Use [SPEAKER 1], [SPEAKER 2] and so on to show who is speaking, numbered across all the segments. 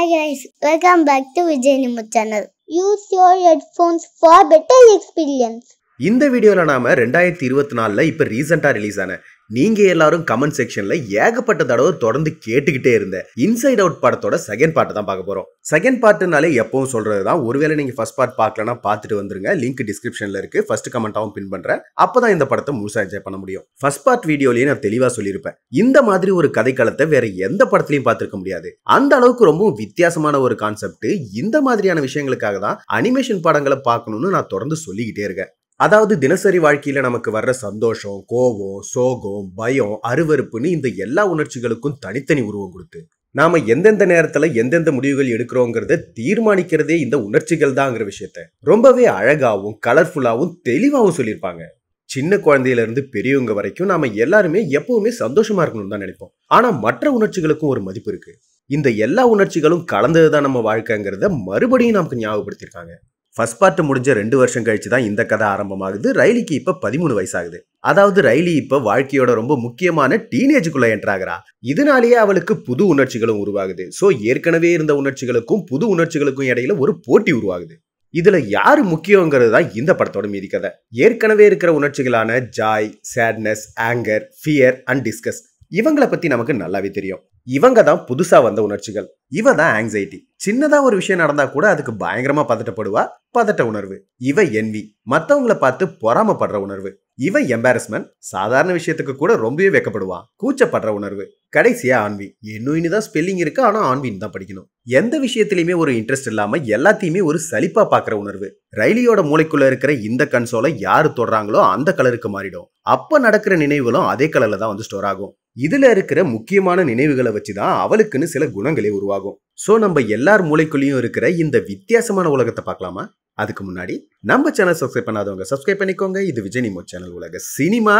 [SPEAKER 1] Hi guys, welcome back to Vijay Nimu channel. Use your headphones for better experience.
[SPEAKER 2] இந்த வீடியோல நாம 2024ல இப்ப ரீசெண்டா ரிலீஸ் ஆன நீங்க எல்லாரும் கமெண்ட் செக்ஷன்ல ஏகப்பட்ட தடவை தொடர்ந்து கேட்டுக்கிட்டே இருந்த இன்சைட் அவுட் படத்தோட செகண்ட் பார்ட் தான் பார்க்க போறோம். செகண்ட் பார்ட்னாலே எப்பவும் சொல்றதுதான், ஒருவேளை நீங்க ஃபர்ஸ்ட் பார்ட் பார்க்கலனா பார்த்துட்டு வந்துருங்க. லிங்க் டிஸ்கிரிப்ஷன்ல இருக்கு. ஃபர்ஸ்ட் கமெண்டாவும் பின் பண்றேன். அப்பதான் இந்த படத்தை முழுசா என்ஜாய் பண்ண முடியும். ஃபர்ஸ்ட் பார்ட் வீடியோலயே நான் தெளிவா சொல்லியிருப்பேன், இந்த மாதிரி ஒரு கதைக்களத்தை வேற எந்த படத்திலையும் பார்த்திருக்க முடியாது. அந்த அளவுக்கு ரொம்ப வித்தியாசமான ஒரு கான்செப்ட். இந்த மாதிரியான விஷயங்களுக்காக தான் அனிமேஷன் படங்களை பார்க்கணும்னு நான் தொடர்ந்து சொல்லிக்கிட்டே இருக்கேன். அதாவது தினசரி வாழ்க்கையில நமக்கு வர்ற சந்தோஷம், கோபம், சோகம், பயம், அருவருப்புன்னு இந்த எல்லா உணர்ச்சிகளுக்கும் தனித்தனி உருவம் கொடுத்து நாம எந்தெந்த நேரத்துல எந்தெந்த முடிவுகள் எடுக்கிறோங்கிறத தீர்மானிக்கிறதே இந்த உணர்ச்சிகள் தாங்கிற விஷயத்த ரொம்பவே அழகாவும் கலர்ஃபுல்லாவும் தெளிவாகவும் சொல்லியிருப்பாங்க. சின்ன குழந்தையில இருந்து பெரியவங்க வரைக்கும் நாம எல்லாருமே எப்பவுமே சந்தோஷமா இருக்கணும்னு தான் நினைப்போம். ஆனா மற்ற உணர்ச்சிகளுக்கும் ஒரு மதிப்பு இருக்கு. இந்த எல்லா உணர்ச்சிகளும் கலந்ததுதான் நம்ம வாழ்க்கைங்கிறத மறுபடியும் நமக்கு ஞாபகப்படுத்திருக்காங்க. ஃபர்ஸ்ட் பார்ட் முடிஞ்ச 2 வருஷம் கழிச்சு தான் இந்த கதை ஆரம்பமாகுது. ரைலிக்கு இப்ப 13 வயசாகுது. அதாவது ரைலி இப்ப வாழ்க்கையோட ரொம்ப முக்கியமான டீனேஜுக்குள்ள என்ட்ராகிறா. இதனாலேயே அவளுக்கு புது உணர்ச்சிகளும் உருவாகுது. சோ ஏற்கனவே இருந்த உணர்ச்சிகளுக்கும் புது உணர்ச்சிகளுக்கும் இடையில ஒரு போட்டி உருவாகுது. இதுல யாரு முக்கியங்கிறது தான் இந்த படத்தோட மீதி கதை. ஏற்கனவே இருக்கிற உணர்ச்சிகளான joy, sadness, anger, fear and disgust இவங்களை பத்தி நமக்கு நல்லாவே தெரியும். இவங்க தான் புதுசா வந்த உணர்ச்சிகள். இவ தான் ஆங்ஸைட்டி. சின்னதா ஒரு விஷயம் நடந்தா கூட அதுக்கு பயங்கரமா பதட்டப்படுவா, பதட்ட உணர்வு. இவ என்வி, மத்தவங்களை பார்த்து பொறாமப்படுற உணர்வு. இவ எம்பாரஸ்மெண்ட், சாதாரண விஷயத்துக்கு கூட ரொம்பவே வெக்கப்படுவான், கூச்சப்படுற உணர்வு. கடைசியா ஆன்வி. இன்னும் இனிதான் ஸ்பெல்லிங் இருக்கு, ஆனா ஆன்வின் தான் படிக்கணும். எந்த விஷயத்திலயுமே ஒரு இன்ட்ரெஸ்ட் இல்லாம எல்லாத்தையுமே ஒரு சலிப்பா பாக்குற உணர்வு. ரைலியோட மூளைக்குள்ள இருக்கிற இந்த கன்சோலை யாரு தொடுறாங்களோ அந்த கலருக்கு மாறிடும். அப்ப நடக்கிற நினைவுகளும் அதே கலர்ல தான் வந்து ஸ்டோர் ஆகும். இதுல இருக்கிற முக்கியமான நினைவுகளை வச்சுதான் அவளுக்குன்னு சில குணங்களே உருவாகும். சோ நம்ம எல்லார் மூளைக்குள்ளேயும் இருக்கிற இந்த வித்தியாசமான உலகத்தை பார்க்கலாமா? அதுக்கு முன்னாடி நம்ம சேனல் சப்ஸ்கிரைப் பண்ணாதவங்க சப்ஸ்கிரைப் பண்ணிக்கோங்க. இது விஜய் நிமோ சேனல், உலக சினிமா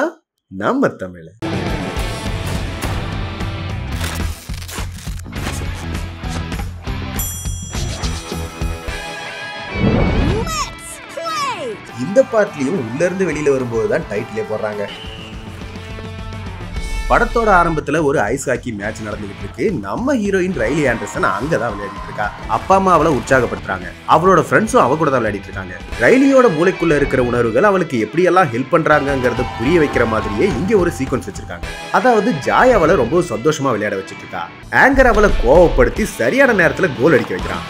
[SPEAKER 2] நம்ம தமிழ். இந்த பார்ட்லயும் உள்ள இருந்து வெளியில வரும்போதுதான் டைட்டிலே போடுறாங்க. படத்தோட ஆரம்பத்துல ஒரு ஐஸ் ஹாக்கி மேட்ச் நடந்துகிட்டு இருக்கு. நம்ம ஹீரோயின் ரைலி ஆண்டர்சன் அங்கதான் விளையாடிட்டு இருக்கா. அப்பா அம்மா அவளை உற்சாகப்படுத்துறாங்க. அவளோட ஃப்ரெண்ட்ஸும் அவ கூட தான் விளையாடிட்டு இருக்காங்க. ரைலியோட மூளைக்குள்ள இருக்கிற உணர்வுகள் அவளுக்கு எப்படி எல்லாம் ஹெல்ப் பண்றாங்கிறத புரிய வைக்கிற மாதிரியே இங்க ஒரு சீக்வன்ஸ் வச்சிருக்காங்க. அதாவது ஜாய் அவளை ரொம்ப சந்தோஷமா விளையாட வச்சிட்டு இருக்கா. ஆங்கர் அவளை கோவப்படுத்தி சரியான நேரத்துல கோல் அடிக்க வைக்கிறான்.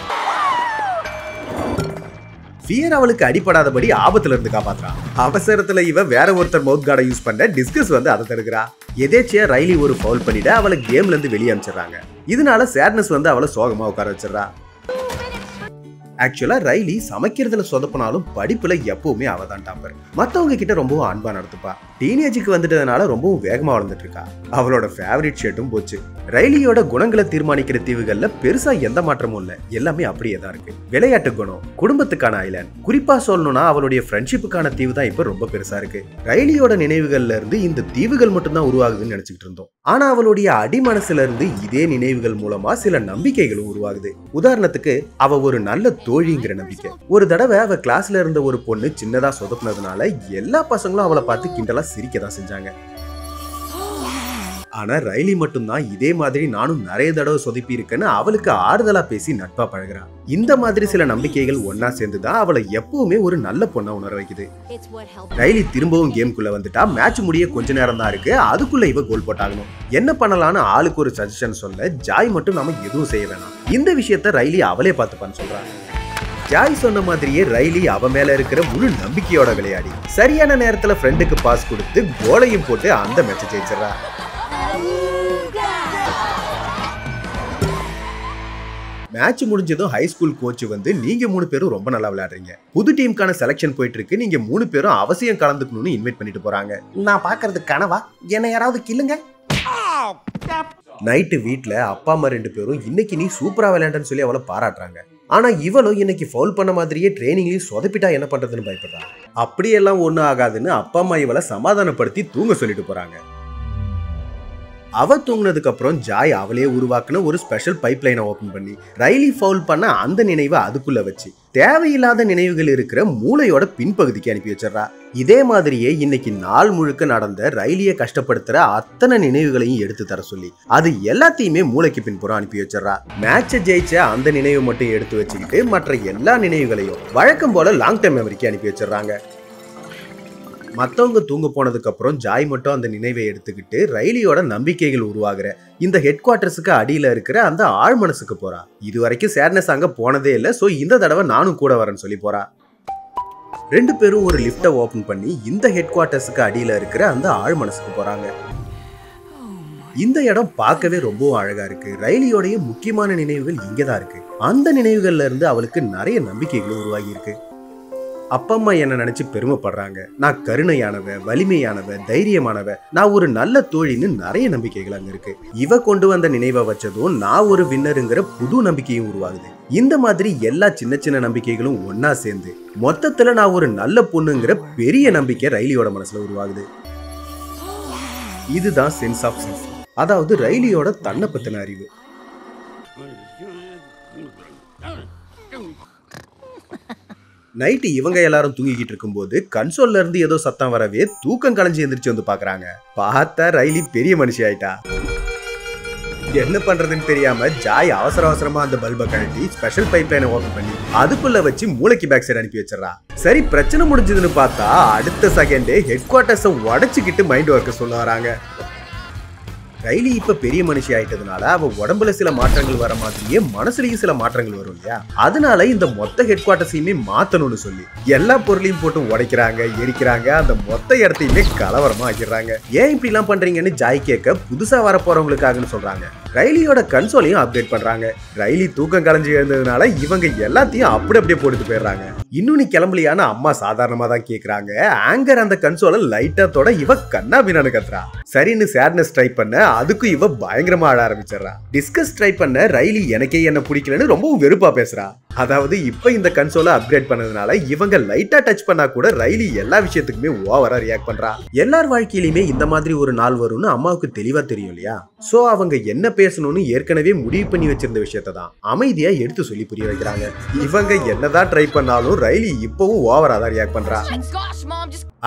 [SPEAKER 2] ஃபியர் அவளுக்கு அடிப்படாதபடி ஆபத்துல இருந்து காப்பாத்துறான். அவசரத்துல இவ வேற ஒருத்தர் மவுத் கார்டை யூஸ் பண்ண டிஸ்கஸ் வந்து அதை தடுக்கிறா. எதேச்சியா ரைலி ஒரு ஃபவுல் பண்ணிட அவளை கேம்ல இருந்து வெளியே அனுப்பிச்சிடுறாங்க. இதனால சேட்னஸ் வந்து அவளை சோகமா உட்கார வச்சிடறா. ஆக்சுவலா ரைலி சமைக்கிறதுல சொதப்பினாலும் படிப்புல எப்பவுமே அவதான் டாப்பர். மத்தவங்க கிட்ட ரொம்பவும் அன்பா நடத்துப்பா. டீனேஜுக்கு வந்துட்டதுனால ரொம்பவும் வேகமா வளர்ந்துட்டு இருக்கா. அவளோட ஃபேவரட் ஷர்ட்டும் போச்சு. ரைலியோட குணங்களை தீர்மானிக்கிற தீவுகள்ல பெருசா எந்த மாற்றமும் இல்ல. எல்லாமே அப்படியே தான் இருக்கு. விளையாட்டு குணம், குடும்பத்துக்கான ஐலாண்ட், குறிப்பா சொல்லணும்னா அவளுடைய ஃப்ரெண்ட்ஷிப்புக்கான தீவு தான் இப்ப ரொம்ப பெருசா இருக்கு. ரைலியோட நினைவுகள்ல இருந்து இந்த தீவுகள் மட்டும்தான் உருவாகுதுன்னு நினைச்சுக்கிட்டு இருந்தோம். ஆனா அவளுடைய அடிமனசுல இருந்து இதே நினைவுகள் மூலமா சில நம்பிக்கைகளும் உருவாகுது. உதாரணத்துக்கு அவ ஒரு நல்ல தோழிங்கிற நம்பிக்கை. ஒரு தடவை அவ கிளாஸ்ல இருந்த ஒரு பொண்ணு சின்னதா சொதப்புனதுனால எல்லா பசங்களும் அவளை பார்த்து கிண்டலா சிரிக்கதான் செஞ்சாங்க. ஆனா ரைலி மட்டும்தான் இதே மாதிரி நானும் நிறைய தடவை சொதப்பி இருக்கேன்னு அவளுக்கு ஆறுதலா பேசி நட்பா பழகுறா. இந்த மாதிரி சில நம்பிக்கைகள் ஒன்னா சேர்ந்துதான் அவளை எப்பவுமே ஒரு நல்ல பொண்ணா உணர வைக்குது. ரைலி திரும்பவும் கேம்குள்ள வந்துட்டா. மேட்ச் முடிய கொஞ்ச நேரம் தான் இருக்கு. அதுக்குள்ள இவ கோல் போட்டாகணும். என்ன பண்ணலான்னு ஆளுக்கு ஒரு சஜஷன் சொல்ல ஜாய் மட்டும் நாம எதுவும் செய்ய வேணாம், இந்த விஷயத்த ரைலி அவளே பார்த்துப்பான்னு சொல்றாங்க. ஜாய் சொன்ன மாதிரியே ரைலி அவ மேல இருக்கிற முழு நம்பிக்கையோட விளையாடி சரியான நேரத்துல ஃப்ரெண்டுக்கு பாஸ் கொடுத்து கோலையும் போட்டு அந்த மேட்சை ஜெயிச்சிடறா. மேட்ச் முடிஞ்சதும் ஹை ஸ்கூல் கோச் வந்து நீங்க 3 பேரும் ரொம்ப நல்லா விளையாடுறீங்க, புது டீமுக்கான செலக்ஷன் போயிட்டு இருக்கு, நீங்க 3 பேரும் அவசியம் கலந்துக்கணும்னு இன்வைட் பண்ணிட்டு போறாங்க. நான் பாக்குறது கனவா, என்ன யாராவது கில்லுங்க. நைட்டு வீட்டுல அப்பா அம்மா 2 பேரும் இன்னைக்கு நீ சூப்பரா விளையாண்டன்னு சொல்லி அவளை பாராட்டுறாங்க. ஆனா இவளும் இன்னைக்கு ஃபவுல் பண்ண மாதிரியே ட்ரைனிங்லயும் சொதப்பிட்டா என்ன பண்றதுன்னு பயப்படுறா. அப்படியெல்லாம் ஒண்ணும் ஆகாதுன்னு அப்பா அம்மா இவளை சமாதானப்படுத்தி தூங்க சொல்லிட்டு போறாங்க. அவ தூங்கினதுக்கு அப்புறம் ஜாய் அவளே உருவாக்குன ஒரு ஸ்பெஷல் பைப் லைனை ஓபன் பண்ணி ரைலி ஃபவுல் பண்ண அந்த நினைவை அதுக்குள்ள வச்சு தேவையில்லாத நினைவுகள் இருக்கிற மூளையோட பின்பகுதிக்கு அனுப்பி வச்சிடறா. இதே மாதிரியே இன்னைக்கு நாள் முழுக்க நடந்த ரைலியை கஷ்டப்படுத்துற அத்தனை நினைவுகளையும் எடுத்து தர சொல்லி அது எல்லாத்தையுமே மூளைக்கு பின்புறம் அனுப்பி வச்சிடறா. மேட்சை ஜெயிச்ச அந்த நினைவை மட்டும் எடுத்து வச்சுக்கிட்டு மற்ற எல்லா நினைவுகளையும் வழக்கம் போல லாங் டைம் மெமரிக்கு அனுப்பி வச்சிடறாங்க. மற்றவங்க தூங்க போனதுக்கு அப்புறம் ஜாய் மட்டும் அந்த நினைவை எடுத்துக்கிட்டு ரைலியோட நம்பிக்கைகள் உருவாகிற இந்த ஹெட் குவார்டர்ஸுக்கு அடியில இருக்கிற அந்த ஆழ் மனசுக்கு போறா. இது வரைக்கும் சேட்னஸ் அங்க போனதே இல்லை, ஸோ இந்த தடவை நானும் கூட வரேன்னு சொல்லி போறா. 2 பேரும் ஒரு லிஃப்டை ஓபன் பண்ணி இந்த ஹெட் குவார்டர்ஸுக்கு அடியில இருக்கிற அந்த ஆழ் மனசுக்கு போறாங்க. இந்த இடம் பார்க்கவே ரொம்பவும் அழகா இருக்கு. ரைலியோடைய முக்கியமான நினைவுகள் இங்கதான் இருக்கு. அந்த நினைவுகள்ல இருந்து அவளுக்கு நிறைய நம்பிக்கைகளும் உருவாகி இருக்கு. அப்பா அம்மா என்ன நினைச்சு பெருமைப்படுறாங்க. நான் கருணையானவ, வலிமையானவ, தைரியமானவ, நான் ஒரு நல்ல தோழின்னு நிறைய நம்பிக்கைகள் அங்க இருக்கு. இவ கொண்டு வந்த நினைவை வச்சதும் நான் ஒரு வின்னருங்கிற புது நம்பிக்கையும் உருவாகுது. இந்த மாதிரி எல்லா சின்ன சின்ன நம்பிக்கைகளும் ஒன்னா சேர்ந்து மொத்தத்துல நான் ஒரு நல்ல பொண்ணுங்கிற பெரிய நம்பிக்கை ரைலியோட மனசுல உருவாகுது. இதுதான் சென்ஸ் ஆஃப் செல்ஃப், அதாவது ரைலியோட தன்னை பத்தின அறிவு. நைட்டு இவங்க எல்லாரும் தூங்கிக்கிட்டு இருக்கும்போது கன்சோல்ல இருந்து ஏதோ சத்தம் வரவே தூக்கம் கலைஞ்சு எந்திரிச்சு வந்து பாக்குறாங்க. பார்த்தா ரைலி பெரிய மனுஷி ஆயிட்டா. என்ன பண்றதுன்னு தெரியாம ஜாய் அவசரமா அந்த பல்பை கழட்டி ஸ்பெஷல் பைப் லைனை ஓபன் பண்ணி அதுக்குள்ள வச்சு மூளைக்கு பேக் சைடு அனுப்பி வச்சிடறா. சரி, பிரச்சனை முடிஞ்சதுன்னு பார்த்தா அடுத்த செகண்டே ஹெட் குவார்டர்ஸை உடைச்சுக்கிட்டு மைண்ட் ஒர்க்க சொல்ல வராங்க. ரைலி இப்ப பெரிய மனுஷி ஆயிட்டதுனால அவ உடம்புல சில மாற்றங்கள் வர மாதிரியே மனசுலயும் சில மாற்றங்கள் வரும் இல்லையா? அதனால இந்த மொத்த ஹெட் குவார்டர்ஸையுமே மாத்தணும்னு சொல்லி எல்லா பொருளையும் போட்டு உடைக்கிறாங்க, எரிக்கிறாங்க, அந்த மொத்த இடத்தையுமே கலவரமா ஆக்கிடுறாங்க. ஏன் இப்படி எல்லாம் பண்றீங்கன்னு ஜாய் கேட்க புதுசா வர போறவங்களுக்காகன்னு சொல்றாங்க. ரைலியோட கன்சோலையும் அப்டேட் பண்றாங்க. ரைலி தூக்கம் கலைஞ்சு எழுந்ததுனால இவங்க எல்லாத்தையும் அப்படியே போட்டுட்டு போயிடுறாங்க. இன்னும் நீ கிளம்பலையான அம்மா சாதாரணமா தான் கேக்குறாங்க. ஆங்கர் அந்த கன்சோலை லைட்டா தொட இவ கண்ணா பின்னான்னு கத்துறா. சரின்னு சேட்னஸ் ட்ரை பண்ண அதுக்கும் இவ பயங்கரமா ஆட ஆரம்பிச்சிடறா. டிஸ்கஸ் ட்ரை பண்ண ரைலி எனக்கே என்ன பிடிக்கலன்னு ரொம்பவும் வெறுப்பா பேசுறா. அதாவது இப்ப இந்த கன்சோலை அப்கிரேட் பண்ணதுனால இவங்க லைட்டா டச் பண்ணா கூட ரைலி எல்லா விஷயத்துக்குமே ஓவரா ரியாக்ட் பண்றா. எல்லார் வாழ்க்கையிலுமே இந்த மாதிரி ஒரு நாள் வரும்னு அம்மாவுக்கு தெளிவா தெரியும் இல்லையா? சோ அவங்க என்ன பேசணும்னு ஏற்கனவே முடிவு பண்ணி வச்சிருந்த விஷயத்தை தான் அமைதியா எடுத்து சொல்லி புரிய வைக்கிறாங்க. இவங்க என்னதான் ட்ரை பண்ணாலும் ரைலி இப்பவும் ஓவரா தான் ரியாக்ட் பண்றா.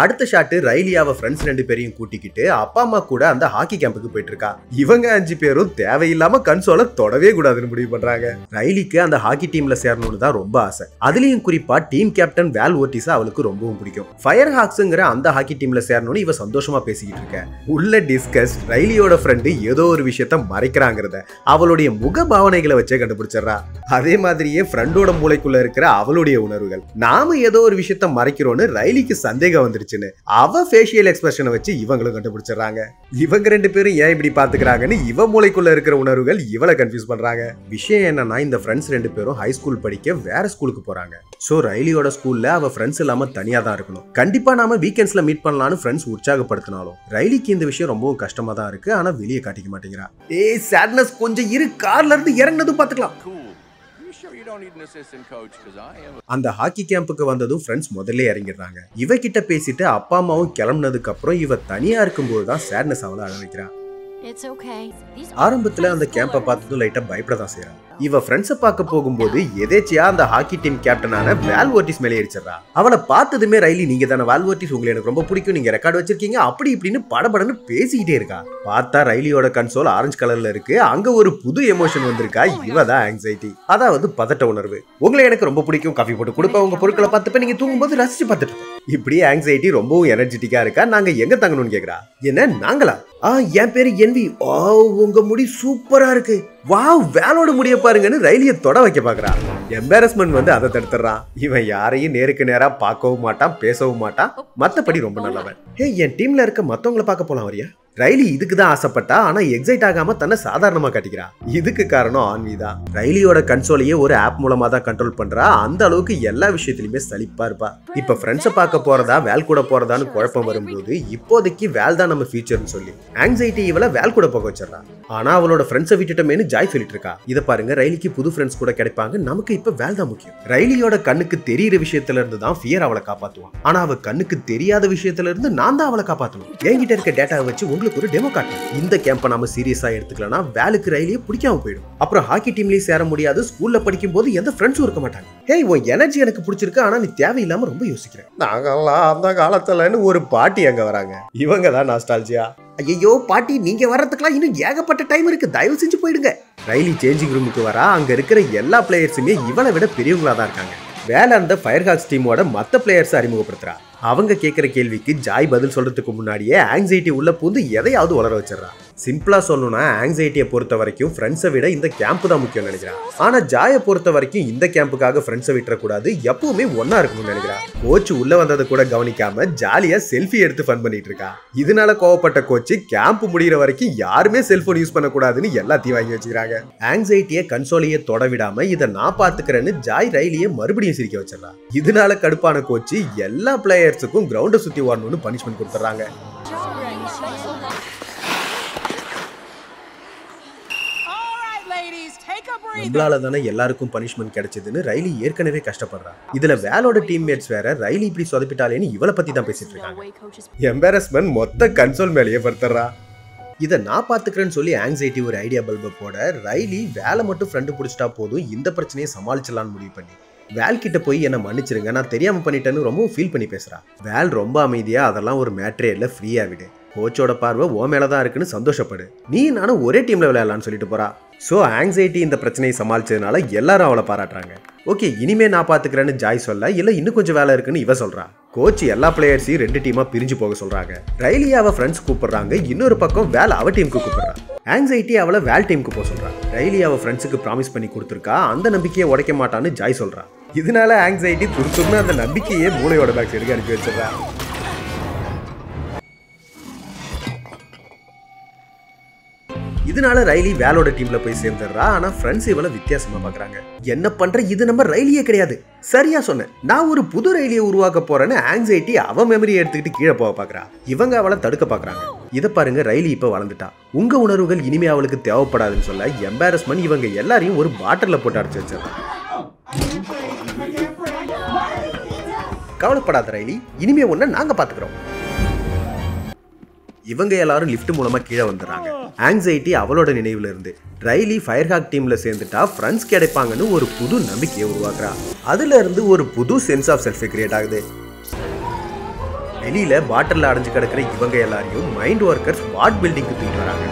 [SPEAKER 2] அடுத்த ஷாட் ரைலி அவ ஃப்ரெண்ட்ஸ் 2 பேரையும் கூட்டிக்கிட்டு அப்பா அம்மா கூட அந்த ஹாக்கி கேம்புக்கு போயிட்டு இருக்கா. இவங்க 5 பேரும் தேவையில்லாம கன்சோலை தொடவே கூடாதுன்னு முடிவு பண்றாங்க. ரைலிக்கு அந்த ஹாக்கி டீம்ல சேரணும்னு தான் ரொம்ப ஆசை. அதுலயும் குறிப்பா டீம் கேப்டன் வேல் ஓர்டிஸா அவளுக்கு ரொம்பவும் பிடிக்கும். ஃபயர் ஹாக்ஸ்ங்கிற அந்த ஹாக்கி டீம்ல சேரணும்னு இவ சந்தோஷமா பேசிக்கிட்டு இருக்க. உள்ள டிஸ்கஸ் ரைலியோட ஃப்ரெண்டு ஏதோ ஒரு விஷயத்த மறைக்கிறாங்கிறத அவளுடைய முக பாவனைகளை வச்சே கண்டுபிடிச்சிடறா. அதே மாதிரியே ஃப்ரெண்டோட மூளைக்குள்ள இருக்கிற அவளுடைய உணர்வுகள் நாம ஏதோ ஒரு விஷயத்த மறைக்கிறோன்னு ரைலிக்கு சந்தேகம் வந்துருச்சுன்னு அவ ஃபேஷியல் எக்ஸ்பிரஷனை வச்சு இவங்களும் கண்டுபிடிச்சிடறாங்க. இவங்க 2 பேரும் ஏன் இப்படி பாத்துக்கிறாங்கன்னு இவ மூளைக்குள்ள இருக்கிற உணர்வுகள் இவளை கன்ஃபியூஸ் பண்றாங்க. விஷயம் என்னன்னா இந்த ஃப்ரெண்ட்ஸ் 2 பேரும் ஹை ஸ்கூல் படிக்க வேற ஸ்கூலுக்கு போறாங்க. சோ ரைலியோட ஸ்கூல்ல அவ ஃப்ரெண்ட்ஸ் இல்லாம தனியா தான் இருக்கணும். கண்டிப்பா நாம வீக்கெண்ட்ஸ்ல மீட் பண்ணலாம்னு ஃப்ரெண்ட்ஸ் உற்சாகப்படுத்தினாலும் ரைலிக்கு இந்த விஷயம் ரொம்பவும் கஷ்டமா தான் இருக்கு. ஆனா வெளியே காட்டிக்க மாட்டேங்கிறா. ஏய் சேட்னஸ், கொஞ்சம் இரு, கார்ல இருந்து இறங்குனதும் பாத்துக்கலாம். அந்த ஹாக்கி கேம்புக்கு வந்ததும் ஃப்ரெண்ட்ஸ் முதல்ல இறங்கிடுறாங்க. இவ கிட்ட பேசிட்டு அப்பா அம்மாவும் கிளம்புனதுக்கு அப்புறம் இவ தனியா இருக்கும்போது தான் சேட்னஸ் அவளை அழ வைக்கிறா. ஆரம்பத்துல அந்த கேம்பை பார்த்ததும் லைட்டா பயப்பட தான் செய்யறான். இவ ஃப்ரெண்ட்ஸை பார்க்க போகும்போது எதேச்சியா அந்த ஹாக்கி டீம் கேப்டனான வேல் ஓர்டிஸ் மேலே அடிச்சிடறா. அவளை பார்த்ததுமே ரைலி, நீங்க தானே வேல் ஓர்டிஸ், உங்களை எனக்கு ரொம்ப பிடிக்கும், நீங்க ரெக்கார்டு வச்சிருக்கீங்க, அப்படி இப்படின்னு படபடன்னு பேசிக்கிட்டே இருக்கா. பார்த்தா ரைலியோட கன்சோல் ஆரஞ்சு கலர்ல இருக்கு. அங்க ஒரு புது எமோஷன் வந்திருக்கா. இவதான் ஆங்ஸைட்டி, அதாவது பதட்ட உணர்வு. உங்களை எனக்கு ரொம்ப பிடிக்கும், காஃபி போட்டு கொடுப்பேன், உங்க பொருட்களை பார்த்துப்ப, நீங்க தூங்கும்போது ரசிச்சு பார்த்துட்டு இப்படி ஆங்ஸைட்டி ரொம்பவும் எனர்ஜெட்டிக்கா இருக்கா. நாங்க எங்க தங்கணும்னு கேக்குறா. என்ன நாங்களா? என் பேரு என்வி. உங்க முடி சூப்பரா இருக்கு. வாவ், வேலோட முடிய பாருங்கன்னு ரைலிய தொட வைக்க பாக்குறா. எம்பாரஸ்மெண்ட் வந்து அதை தடுத்துறான். இவன் யாரையும் நேருக்கு நேரா பார்க்கவும் மாட்டான், பேசவும் மாட்டான். மத்தபடி ரொம்ப நல்லவன். என் டீம்ல இருக்க மத்தவங்களை பார்க்க போலாம் வரியா? ரைலி இதுக்கு தான் ஆசைப்பட்டா. ஆனா எக்ஸைட் ஆகாம தன்னை சாதாரணமா காட்டிக்கிறா. இதுக்கு காரணம் ஆன்வி தான். ரைலியோட கன்சோலையே ஒரு ஆப் மூலமா தான் கண்ட்ரோல் பண்றா. அந்த அளவுக்கு எல்லா விஷயத்திலுமே சலிப்பா இருப்பா. இப்ப ஃப்ரெண்ட்ஸை பார்க்க போறதா வேல் கூட போறதான்னு குழப்பம் வரும்போது இப்போதைக்கு வேல் தான் நம்ம ஃபியூச்சர்னு சொல்லி ஆங்ஸைட்டி இவளை வேல் கூட போக வச்சிடறா. ஆனா அவளோட ஃப்ரெண்ட்ஸை விட்டுட்டமேனு ஜாய் சொல்லிட்டு இருக்கா. இதை பாருங்க, ரைலிக்கு புது ஃப்ரெண்ட்ஸ் கூட கிடைப்பாங்க, நமக்கு இப்ப வேல் தான் முக்கியம். ரைலியோட கண்ணுக்கு தெரியிற விஷயத்துல இருந்து தான் ஃபியர் அவளை காப்பாத்துவான். ஆனா அவ கண்ணுக்கு தெரியாத விஷயத்துல இருந்து நான் தான் அவளை காப்பாத்தணும். என்கிட்ட இருக்க டேட்டாவை வச்சு உங்களுக்கு அவங்களுக்கு ஒரு டெமோ காட்டணும். இந்த கேம்பை நாம சீரியஸா எடுத்துக்கலனா வேலுக்கு ரயிலே பிடிக்காம போயிடும். அப்புறம் ஹாக்கி டீம்லயும் சேர முடியாது. ஸ்கூல்ல படிக்கும் போது எந்த ஃப்ரெண்ட்ஸும் இருக்க மாட்டாங்க. ஹேய், உன் எனர்ஜி எனக்கு பிடிச்சிருக்கு, ஆனா நீ தேவையில்லாம ரொம்ப யோசிக்கிற. நாங்கெல்லாம் அந்த காலத்துலன்னு ஒரு பாட்டி அங்க வராங்க. இவங்க தான் நாஸ்டால்ஜியா. ஐயோ பாட்டி, நீங்க வர்றதுக்குலாம் இன்னும் ஏகப்பட்ட டைம் இருக்கு, தயவு செஞ்சு போயிடுங்க. ரைலி சேஞ்சிங் ரூமுக்கு வரா. அங்க இருக்கிற எல்லா பிளேயர்ஸுமே இவளை விட பெரியவங்களா தான் இருக்காங்க. வேலை அந்த ஃபயர்ஹாக்ஸ் டீமோட மற்ற பிளேயர்ஸை அறிமுகப்படுத்துறா. அவங்க கேட்குற கேள்விக்கு ஜாய் பதில் சொல்றதுக்கு முன்னாடியே ஆங்ஸைட்டி உள்ள பூந்து எதையாவது வளர வச்சிடறா. சிம்பிளா சொல்லணும்னா ஆங்ஸைட்டியை பொறுத்த வரைக்கும் ஃப்ரெண்ட்ஸை விட இந்த கேம்ப் தான் முக்கியம் நினைக்கிறான். ஆனா ஜாயை பொறுத்த வரைக்கும் இந்த கேம்புக்காக ஃப்ரெண்ட்ஸை விட்டுறக்கூடாது, எப்பவுமே ஒன்னா இருக்கணும்னு நினைக்கிறான். கோச் உள்ள வந்ததை கூட கவனிக்காம ஜாலியா செல்ஃபி எடுத்து ஃபன் பண்ணிட்டு இருக்கா. இதனால கோவப்பட்ட கோச் கேம்ப் முடிகிற வரைக்கும் யாருமே செல்போன் யூஸ் பண்ணக்கூடாதுன்னு எல்லாத்தையும் வாங்கி வச்சுக்கிறாங்க. ஆங்ஸைட்டியை கன்சோலையே தொட விடாம இதை நான் பாத்துக்கிறேன்னு ஜாய் ரைலியை மறுபடியும் சிரிக்க வச்சிடறான். இதனால கடுப்பான கோச் எல்லா பிளேயர்ஸுக்கும் கிரவுண்டை சுத்தி வரணும்னு பனிஷ்மெண்ட் கொடுத்துறாங்க. நம்மளால தானே எல்லாருக்கும் பனிஷ்மெண்ட் கிடைச்சதுன்னு ரைலி ஏற்கனவே கஷ்டப்படுறா. இதுல வேலோட டீம்மேட்ஸ் வேற ரைலி இப்படி சொதப்பிட்டாலேன்னு இவளை பத்தி தான் பேசிட்டு இருக்காங்க. எம்பாரஸ்மெண்ட் மொத்த கன்சோல் மேலேயே படுத்துறா. இதை நான் பாத்துக்கிறேன்னு சொல்லி ஆங்ஸைட்டி ஒரு ஐடியா பல்பை போட ரைலி வேலை மட்டும் ஃப்ரெண்டு பிடிச்சிட்டா போதும் இந்த பிரச்சனையை சமாளிச்சிடலான்னு முடிவு பண்ணி வேல் கிட்ட போய் என்ன மன்னிச்சிருங்க, நான் தெரியாம பண்ணிட்டேன்னு ரொம்ப ஃபீல் பண்ணி பேசுறா. வேல் ரொம்ப அமைதியா அதெல்லாம் ஒரு மேட்ரே இல்லை, ஃப்ரீயா விடு, கோச்சோட பார்வை ஓ மேலதான் இருக்குன்னு சந்தோஷப்படு, நீ நானும் ஒரே டீம்ல விளையாடலான்னு சொல்லிட்டு போறா. ஸோ ஆங்ஸைட்டி இந்த பிரச்சனையை சமாளிச்சதுனால எல்லாரும் அவளை பாராட்டுறாங்க. ஓகே, இனிமே நான் பாத்துக்கிறேன்னு ஜாய் சொல்ல, இல்ல இன்னும் கொஞ்சம் வேலை இருக்குன்னு இவ சொல்றா. கோச் எல்லா பிளேயர்ஸையும் 2 டீமா பிரிஞ்சு போக சொல்றாங்க. ரைலி அவ ஃப்ரெண்ட்ஸ் கூப்பிடுறாங்க, இன்னொரு பக்கம் வேல் அவ டீமுக்கு கூப்பிடுறா. ஆங்ஸைட்டி அவளை வேல் டீமுக்கு போக சொல்றா. ரைலி அவ ஃப்ரெண்ட்ஸுக்கு ப்ராமிஸ் பண்ணி கொடுத்துருக்கா, அந்த நம்பிக்கையை உடைக்க மாட்டான்னு ஜாய் சொல்றா. இதனால ஆங்ஸைட்டி துருத்துன்னு அந்த நம்பிக்கையே மூளையோட பேக் சைடுக்கு அனுப்பி வச்சிடறா. இதனால ரைலி வேலோட டீம்ல போய் சேர்ந்துடுறா. ஆனா ஃப்ரெண்ட்ஸ் இவளை வித்தியாசமா பாக்குறாங்க. என்ன பண்ற, இது நம்ம ரைலியே கிடையாது. சரியா சொன்னேன், நான் ஒரு புது ரைலியை உருவாக்க போறேன்னு ஆங்ஸைட்டி அவ மெமரியை எடுத்துக்கிட்டு கீழே போக பாக்குறா. இவங்க அவளை தடுக்க பாக்குறாங்க. இதை பாருங்க, ரைலி இப்ப வளர்ந்துட்டா, உங்க உணர்வுகள் இனிமே அவளுக்கு தேவைப்படாதுன்னு சொல்ல எம்பாரஸ்மெண்ட் இவங்க எல்லாரையும் ஒரு பாட்டில போட்டு அடைச்சு வச்சிடறா. கவலைப்படாத ரைலி, இனிமே ஒன்ன நாங்க பாத்துக்கிறோம். இவங்க எல்லாரும் லிஃப்ட் மூலமா கீழே வந்துடுறாங்க. ஆங்ஸைட்டி அவளோட நினைவுல இருந்து ரைலி ஃபயர்ஹாக் டீம்ல சேர்ந்துட்டா ஃப்ரெண்ட்ஸ் கிடைப்பாங்கன்னு ஒரு புது நம்பிக்கையை உருவாக்குறா. அதுல இருந்து ஒரு புது சென்ஸ் ஆஃப் செல்ஃப் கிரியேட் ஆகுது. வெளியில பாட்டில் அடைஞ்சு கிடக்கிற இவங்க எல்லாரையும் மைண்ட் ஒர்க்கர்ஸ் வார்ட் பில்டிங்க்கு தூக்கிட்டு வராங்க.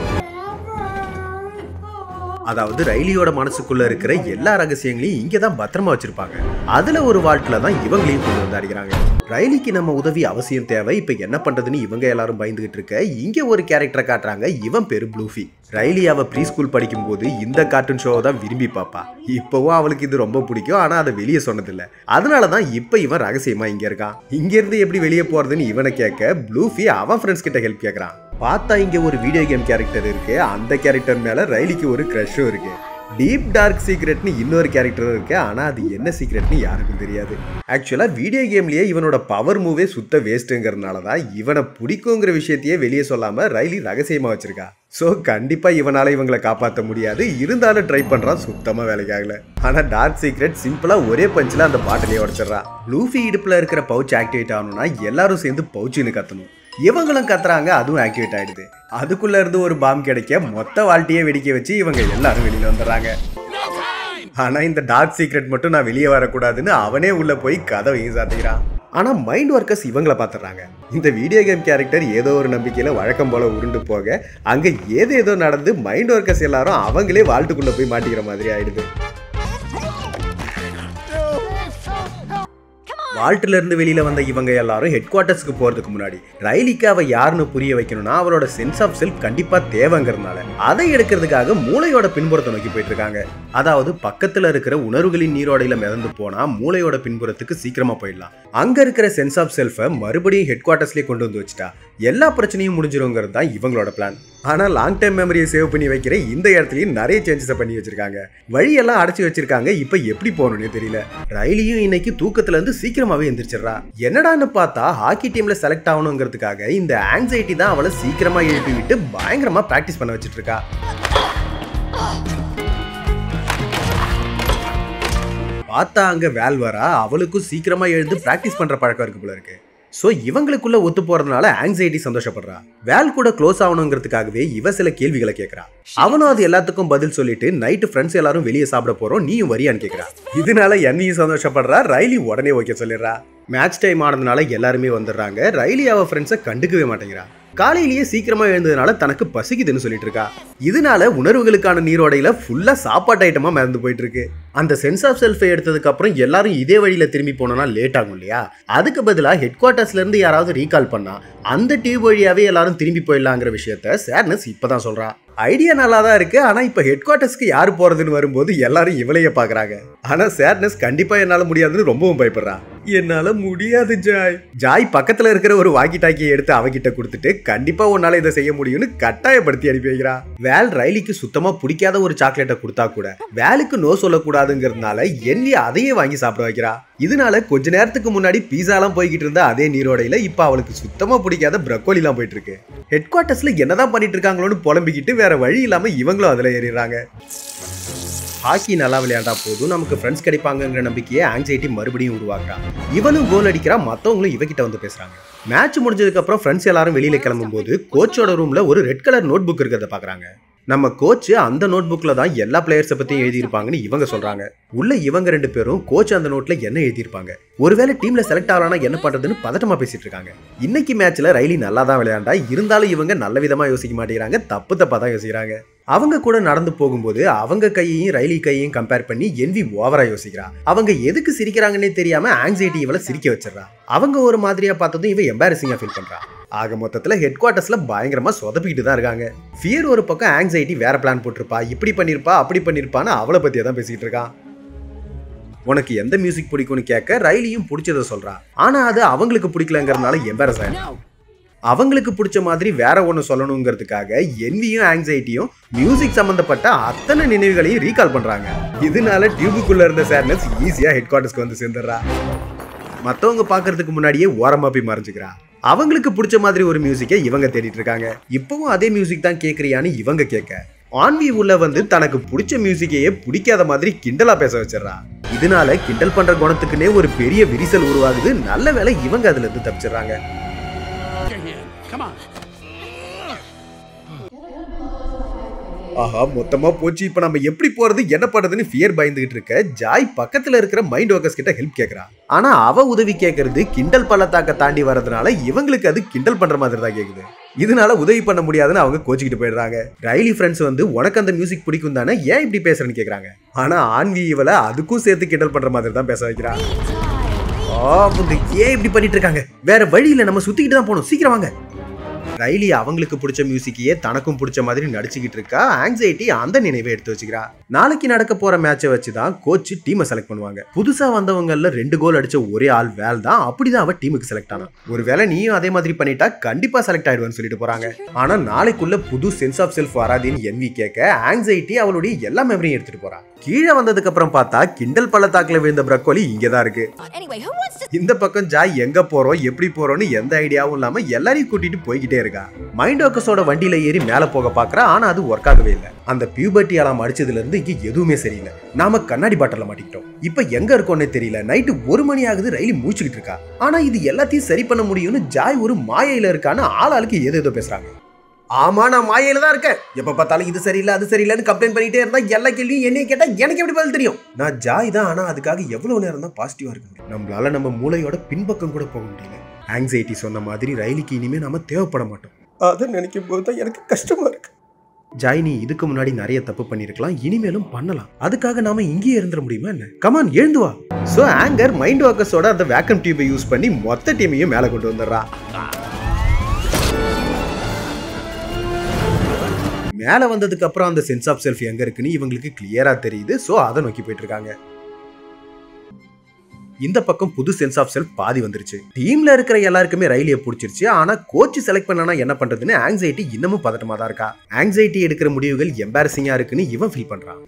[SPEAKER 2] அதாவது ரைலியோட மனசுக்குள்ள இருக்கிற எல்லா ரகசியங்களையும் இங்கதான் பத்திரமா வச்சிருப்பாங்க. அதுல ஒரு வால்ட்ல தான் இவங்களையும் கொண்டு வந்து அடிக்கிறாங்க. ரைலிக்கு நம்ம உதவி அவசியம் தேவை, இப்ப என்ன பண்றதுன்னு இவங்க எல்லாரும் பயந்துகிட்டு இருக்க இங்க ஒரு கேரக்டரை காட்டுறாங்க. இவன் பேரு ப்ளூஃபி. ரைலி அவ ப்ரீ ஸ்கூல் படிக்கும் போது இந்த கார்ட்டூன் ஷோவை தான் விரும்பி பாப்பா. இப்பவும் அவளுக்கு இது ரொம்ப பிடிக்கும், ஆனா அதை வெளியே சொன்னதில்லை. அதனாலதான் இப்ப இவன் ரகசியமா இங்க இருக்கான். இங்க இருந்து எப்படி வெளியே போறதுன்னு இவனை கேட்க ப்ளூஃபி அவன் ஃப்ரெண்ட்ஸ் கிட்ட ஹெல்ப் கேட்கறான். பார்த்தா இங்க ஒரு வீடியோ கேம் கேரக்டர் இருக்கு. அந்த கேரக்டர் மேல ரைலிக்கு ஒரு கிரஷும் இருக்கு. டீப் டார்க் சீக்ரெட்னு இன்னொரு கேரக்டரும் இருக்கு. ஆனா அது என்ன சீக்ரெட்னு யாருக்கும் தெரியாது. ஆக்சுவலா வீடியோ கேம்லயே இவனோட பவர் மூவே சுத்த வேஸ்ட்டுங்கிறதுனாலதான் இவனை பிடிக்குங்கிற விஷயத்தையே வெளியே சொல்லாம ரைலி ரகசியமா வச்சிருக்கா. சோ கண்டிப்பா இவனால இவங்களை காப்பாற்ற முடியாது. இருந்தாலும் ட்ரை பண்றான், சுத்தமா வேலைக்காகல. ஆனா டார்க் சீக்ரெட் சிம்பிளா ஒரே பஞ்சில அந்த பாட்டிலே உடைச்சிடறான். லூஃபி இடுப்புல இருக்கிற பவுச் ஆக்டிவேட் ஆகணும்னா எல்லாரும் சேர்ந்து பவுச்சுன்னு கத்தணும். இவங்களும் கத்துறாங்க, அதுவும் ஆக்டிவேட் ஆயிடுது. அதுக்குள்ள இருந்து ஒரு பாம் கிடைக்க மொத்த வாழ்க்கையே வெடிக்க வச்சு இவங்க எல்லாரும் வெளியில வந்துடுறாங்க. ஆனா இந்த டார்க் சீக்ரெட் மட்டும் நான் வெளியே வரக்கூடாதுன்னு அவனே உள்ள போய் கதவையும் சாத்திக்கிறான். ஆனா மைண்ட் ஒர்க்கர்ஸ் இவங்களை பாத்துறாங்க. இந்த வீடியோ கேம் கேரக்டர் ஏதோ ஒரு நம்பிக்கையில வழக்கம் போல உருண்டு போக அங்க ஏதோ நடந்து மைண்ட் ஒர்க்கர்ஸ் எல்லாரும் அவங்களே வால்ட்டுக்குள்ள போய் மாட்டிக்கிற மாதிரி ஆயிடுது. வால்ட்ல இருந்து வெளியில வந்த இவங்க எல்லாரும் ஹெட் குவார்ட்டர்ஸ்க்கு போறதுக்கு முன்னாடி ரைலிக்கு அவ யாருன்னு புரிய வைக்கணும்னா அவளோட சென்ஸ் ஆஃப் செல்ஃப் கண்டிப்பா தேவைங்கிறதுனால அதை எடுக்கிறதுக்காக மூளையோட பின்புறத்தை நோக்கி போயிட்டு இருக்காங்க. அதாவது பக்கத்துல இருக்கிற உணர்வுகளின் நீரோடையில மிதந்து போனா மூளையோட பின்புறத்துக்கு சீக்கிரமா போயிடலாம். அங்க இருக்கிற சென்ஸ் ஆஃப் செல்ஃபை மறுபடியும் ஹெட் குவார்ட்டர்ஸ்லயே கொண்டு வந்து வச்சுட்டா எல்லா பிரச்சனையும் முடிஞ்சிருங்கிறது தான் இவங்களோட பிளான். ஆனா லாங் டைம் மெமரியை சேவ் பண்ணி வைக்கிற இந்த இடத்துலயும் நிறைய சேஞ்சஸ் பண்ணி வச்சிருக்காங்க. வழியெல்லாம் அடைச்சு வச்சிருக்காங்க. இப்ப எப்படி போகணும்னு தெரியல. ரைலியும் இன்னைக்கு தூக்கத்துல இருந்து சீக்கிரமாவே எந்திரிச்சிடறா. என்னடான்னு பார்த்தா ஹாக்கி டீம்ல செலக்ட் ஆகணுங்கிறதுக்காக இந்த ஆங்ஸைட்டி தான் அவளை சீக்கிரமா எழுப்பி விட்டு பயங்கரமா பிராக்டிஸ் பண்ண வச்சிட்டு இருக்கா. பார்த்தா அங்க வேல் வரா. அவளுக்கும் சீக்கிரமா எழுந்து பிராக்டிஸ் பண்ற பழக்கம் இருக்கு போல இருக்கு. சோ இவங்களுக்குள்ள ஒத்து போறதுனால ஆங்ஸைட்டி சந்தோஷப்படுறா. வேல் கூட க்ளோஸ் ஆகணுங்கிறதுக்காகவே இவ சில கேள்விகளை கேட்கறா. அவனும் அது எல்லாத்துக்கும் பதில் சொல்லிட்டு நைட்டு ஃப்ரெண்ட்ஸ் எல்லாரும் வெளியே சாப்பிட போறோம், நீயும் வரியான்னு கேட்கறா. இதனால என்னையும் சந்தோஷப்படுறா. ரைலி உடனே ஓகே சொல்லிடுறா. மேட்ச் டைம் ஆனதுனால எல்லாருமே வந்துடுறாங்க. ரைலி அவ ஃப்ரெண்ட்ஸை கண்டுக்கவே மாட்டேங்கிறா. காலையிலேயே சீக்கிரமா எழுந்ததுனால தனக்கு பசிக்குதுன்னு சொல்லிட்டு இருக்கா. இதனால உணர்வுகளுக்கான நீரோடையில ஃபுல்லா சாப்பாட்டு ஐட்டமா மறந்து போயிட்டு இருக்கு. அந்த சென்ஸ் ஆஃப் செல்ஃபை எடுத்ததுக்கு அப்புறம் எல்லாரும் இதே வழியில திரும்பி போனோம்னா லேட் ஆகும் இல்லையா? அதுக்கு பதிலா ஹெட் குவார்ட்டர்ஸ்ல இருந்து யாராவது ரீகால் பண்ணா அந்த டியூப் வழியாவே எல்லாரும் திரும்பி போயிடலாங்கிற விஷயத்த சேட்னஸ் இப்பதான் சொல்றா. ஐடியா நல்லா தான் இருக்கு. ஆனா இப்ப ஹெட் குவார்ட்டர்ஸ்க்கு யாரு போறதுன்னு வரும்போது எல்லாரும் இவளைய பாக்குறாங்க. ஆனா சேட்னஸ் கண்டிப்பா என்னால முடியாதுன்னு ரொம்பவும் பயப்படுறா. என்னால முடியாது ஜாய். ஜாய் பக்கத்துல இருக்கிற ஒரு வாக்கி டாக்கியை எடுத்து அவகிட்ட கொடுத்துட்டு கண்டிப்பா உன்னால இதை செய்ய முடியும்னு கட்டாயப்படுத்தி அனுப்பி வைக்கிறா. வேல் ரைலிக்கு சுத்தமா பிடிக்காத ஒரு சாக்லேட்டை கொடுத்தா கூட வேலுக்கு நோ சொல்லக்கூடாதுங்கிறதுனால என்வி அதையே வாங்கி சாப்பிட வைக்கிறா. இதனால கொஞ்ச நேரத்துக்கு முன்னாடி பீஸாலாம் போய்கிட்டு இருந்த அதே நீரோடையில இப்ப அவளுக்கு சுத்தமா பிடிக்காத பிரக்கோலி எல்லாம் போயிட்டு இருக்கு. ஹெட் குவார்ட்டர்ஸ்ல என்னதான் பண்ணிட்டு இருக்காங்களோன்னு புலம்பிக்கிட்டு வேற வழி இல்லாம இவங்களும் அதுல ஏறிடுறாங்க. ஹாக்கி நல்லா விளையாண்டா போதும் நமக்கு ஃப்ரெண்ட்ஸ் கிடைப்பாங்கிற நம்பிக்கையை ஆங்ஸைட்டி மறுபடியும் உருவாக்குறா. இவனும் கோல் அடிக்கிறா, மற்றவங்களும் இவகிட்ட வந்து பேசுறாங்க. மேட்ச் முடிஞ்சதுக்கு அப்புறம் ஃப்ரெண்ட்ஸ் எல்லாரும் வெளியில கிளம்பும் போது கோச்சோட ரூம்ல ஒரு ரெட் கலர் நோட் புக் இருக்கிறத பாக்குறாங்க. நம்ம கோச் அந்த நோட் புக்ல தான் எல்லா பிளேயர்ஸை பத்தியும் எழுதியிருப்பாங்கன்னு இவங்க சொல்றாங்க. உள்ள இவங்க ரெண்டு பேரும் கோச் அந்த நோட்ல என்ன எழுதியிருப்பாங்க, ஒருவேளை டீம்ல செலக்ட் ஆகலாம்னா என்ன பண்றதுன்னு பதட்டமா பேசிட்டு இருக்காங்க. இன்னைக்கு மேட்ச்ல ரைலி நல்லா தான் விளையாண்டா, இருந்தாலும் இவங்க நல்ல விதமா யோசிக்க மாட்டேங்கிறாங்க, தப்பு தப்பா தான் யோசிக்கிறாங்க. அவங்க கூட நடந்து போகும்போது அவங்க கையையும் ரைலி கையையும் கம்பேர் பண்ணி என்வி ஓவரா யோசிக்கிறா. அவங்க எதுக்கு சிரிக்கிறாங்கன்னே தெரியாம ஆங்ஸைட்டி இவளை சிரிக்க வச்சிடறா. அவங்க ஒரு மாதிரியா பார்த்ததும் இவ எம்பாரசிங்கா ஃபீல் பண்றா. ஆக மொத்தத்துல ஹெட் குவார்ட்டர்ஸ்ல பயங்கரமா சொதப்பிக்கிட்டு தான் இருக்காங்க. ஃபியர் ஒரு பக்கம், ஆங்ஸைட்டி வேற பிளான் போட்டிருப்பா, இப்படி பண்ணிருப்பா அப்படி பண்ணிருப்பான்னு அவளை பத்தியே தான் பேசிக்கிட்டு இருக்கான். உனக்கு எந்த மியூசிக் பிடிக்கும்னு கேட்க ரைலியும் பிடிச்சதை சொல்றா. ஆனா அது அவங்களுக்கு பிடிக்கலங்கிறதுனால எம்பாரஸ் ஆயிடும். அவங்களுக்கு பிடிச்ச மாதிரி வேற ஒன்று சொல்லணுங்கிறதுக்காக என்வியும் ஆங்ஸைட்டியும் மியூசிக் சம்பந்தப்பட்ட அத்தனை நினைவுகளையும் ரீகால் பண்றாங்க. இதனால டியூபுக்குள்ள இருந்த சேட்னஸ் ஈஸியா ஹெட் குவார்ட்டர்ஸ்க்கு வந்து சேர்ந்துடுறா. மற்றவங்க பாக்குறதுக்கு முன்னாடியே ஓரமா போய் மறைஞ்சுக்கிறா. அவங்களுக்கு பிடிச்ச மாதிரி ஒரு மியூசிக்கை இவங்க தேடிட்டு இருக்காங்க. இப்பவும் அதே மியூசிக் தான் கேட்கறியான்னு இவங்க கேட்க ஆன்வி உள்ள வந்து தனக்கு பிடிச்ச மியூசிக்கையே பிடிக்காத மாதிரி கிண்டலா பேச வச்சிடறா. இதனால கிண்டல் பண்ற குணத்துக்குன்னே ஒரு பெரிய விரிசல் உருவாகுது. நல்ல வேளை இவங்க அதுல இருந்து தப்பிச்சிடறாங்க. ஆஹா, மொத்தமா போச்சு. இப்ப நம்ம எப்படி போறது என்ன பண்றதுன்னு ஃபியர் பயந்துகிட்டு இருக்க ஜாய் பக்கத்துல இருக்கிற மைண்ட் ஒர்க்கர்ஸ் கிட்ட ஹெல்ப் கேக்குறா. ஆனா அவ உதவி கேட்கறது கிண்டல் பள்ளத்தாக்க தாண்டி வரதுனால இவங்களுக்கு அது கிண்டல் பண்ற மாதிரி தான் கேக்குது. இதனால உதவி பண்ண முடியாதுன்னு அவங்க கோச்சிக்கிட்டு போயிடுறாங்க. ரைலி ஃப்ரெண்ட்ஸ் வந்து உனக்கு அந்த மியூசிக் பிடிக்கும் தானே, ஏன் இப்படி பேசுறேன்னு கேக்குறாங்க. ஆனா ஆன்வி இவளை அதுக்கும் சேர்த்து கிண்டல் பண்ற மாதிரி தான் பேச வைக்கிறா. ஏன் இப்படி பண்ணிட்டு இருக்காங்க, வேற வழியில நம்ம சுத்திக்கிட்டு தான் போகணும், சீக்கிரம் வாங்க. ரைலி அவங்களுக்கு பிடிச்ச மியூசிக்கையே தனக்கும் பிடிச்ச மாதிரி நடிச்சுக்கிட்டு இருக்கா. ஆங்ஸைட்டி அந்த நினைவை எடுத்து வச்சுக்கிறா. நாளைக்கு நடக்க போற மேட்சை வச்சுதான் கோச் டீமை செலக்ட் பண்ணுவாங்க. புதுசா வந்தவங்கல 2 கோல் அடிச்ச ஒரே ஆள் வேல் தான். அப்படிதான் அவ டீமுக்கு செலக்ட் ஆனா. ஒருவேளை நீயும் அதே மாதிரி பண்ணிட்டா கண்டிப்பா செலக்ட் ஆயிடுவான்னு சொல்லிட்டு போறாங்க. ஆனா நாளைக்குள்ள புது சென்ஸ் ஆஃப் செல்ஃப் வராதுன்னு என்வி கேட்க ஆங்ஸைட்டி அவளுடைய எல்லா மெமரியும் எடுத்துட்டு போறா. கீழே வந்ததுக்கு அப்புறம் பார்த்தா கிண்டல் பள்ளத்தாக்குல விழுந்த பிரக்கோலி இங்கதான் இருக்கு. இந்த பக்கம் ஜாய் எங்க போறோம் எப்படி போறோம்னு எந்த ஐடியாவும் இல்லாம எல்லாரையும் கூட்டிட்டு போய்கிட்டே இருக்கா. மைண்ட் ஒர்க்கர்ஸோட வண்டியில ஏறி மேல போக பாக்குறா. ஆனா அது ஒர்க் ஆகவே இல்லை. அந்த பியூபர்ட்டி அலாம் அடிச்சதுல இருந்து இங்க எதுவுமே சரியில்லை. நாம கண்ணாடி பாட்டில மாட்டிக்கிட்டோம். இப்ப எங்க இருக்கோம்னே தெரியல. நைட்டு 1 மணி ஆகுது. ரயிலி மூச்சுக்கிட்டு இருக்கா. ஆனா இது எல்லாத்தையும் சரி பண்ண முடியும்னு ஜாய் ஒரு மாயையில இருக்கான்னு ஆளாளுக்கு ஏதோ பேசுறாங்க. ஆமா, நான் மாயையில தான் இருக்கேன். எப்ப பார்த்தாலும் இது சரியில்லை அது சரியில்லைன்னு கம்ப்ளைண்ட் பண்ணிட்டே இருந்தா எல்லா கேள்வியும் என்னைய கேட்டா எனக்கு எப்படி பதில் தெரியும்? நான் ஜாய் தான். ஆனா அதுக்காக எவ்வளவு நேரம் தான் பாசிட்டிவா இருக்கு. நம்மளால நம்ம மூளையோட பின்பக்கம் கூட போக முடியல. ஆங்ஸைட்டி சொன்ன மாதிரி ரயிலுக்கு இனிமே நாம தேவைப்பட மாட்டோம். அதை நினைக்கும் போது தான் எனக்கு கஷ்டமா இருக்கு. ஜாய், நீ இதுக்கு முன்னாடி நிறைய தப்பு பண்ணிருக்கலாம், இனிமேலும் பண்ணலாம். அதுக்காக நாம இங்கேயே இருந்துட முடியுமா என்ன? கமான், எழுந்து வா. சோ ஆங்கர் மைண்ட் ஒர்க்கர்ஸோட அந்த வேக்கம் டியூபை யூஸ் பண்ணி மொத்த டீமையும் மேல கொண்டு வந்துடுறா. மேல வந்ததுக்கு அப்புறம் அந்த சென்ஸ் ஆஃப் செல்ஃப் எங்க இருக்குன்னு இவங்களுக்கு கிளியரா தெரியுது. சோ அதை நோக்கி போயிட்டு இருக்காங்க. இந்த பக்கம் புது சென்ஸ் ஆஃப் செல்ஃப் பாதி வந்துருச்சு. டீம்ல இருக்கிற எல்லாருக்குமே ரயிலியை பிடிச்சிருச்சு. ஆனா கோச் செலக்ட் பண்ணனா என்ன பண்றதுன்னு ஆங்ஸைட்டி இன்னமும் பதட்டமா தான் இருக்கா. ஆங்ஸைட்டி எடுக்கிற முடிவுகள் எம்பாரசிங்கா இருக்குன்னு இவன் ஃபீல் பண்றான்.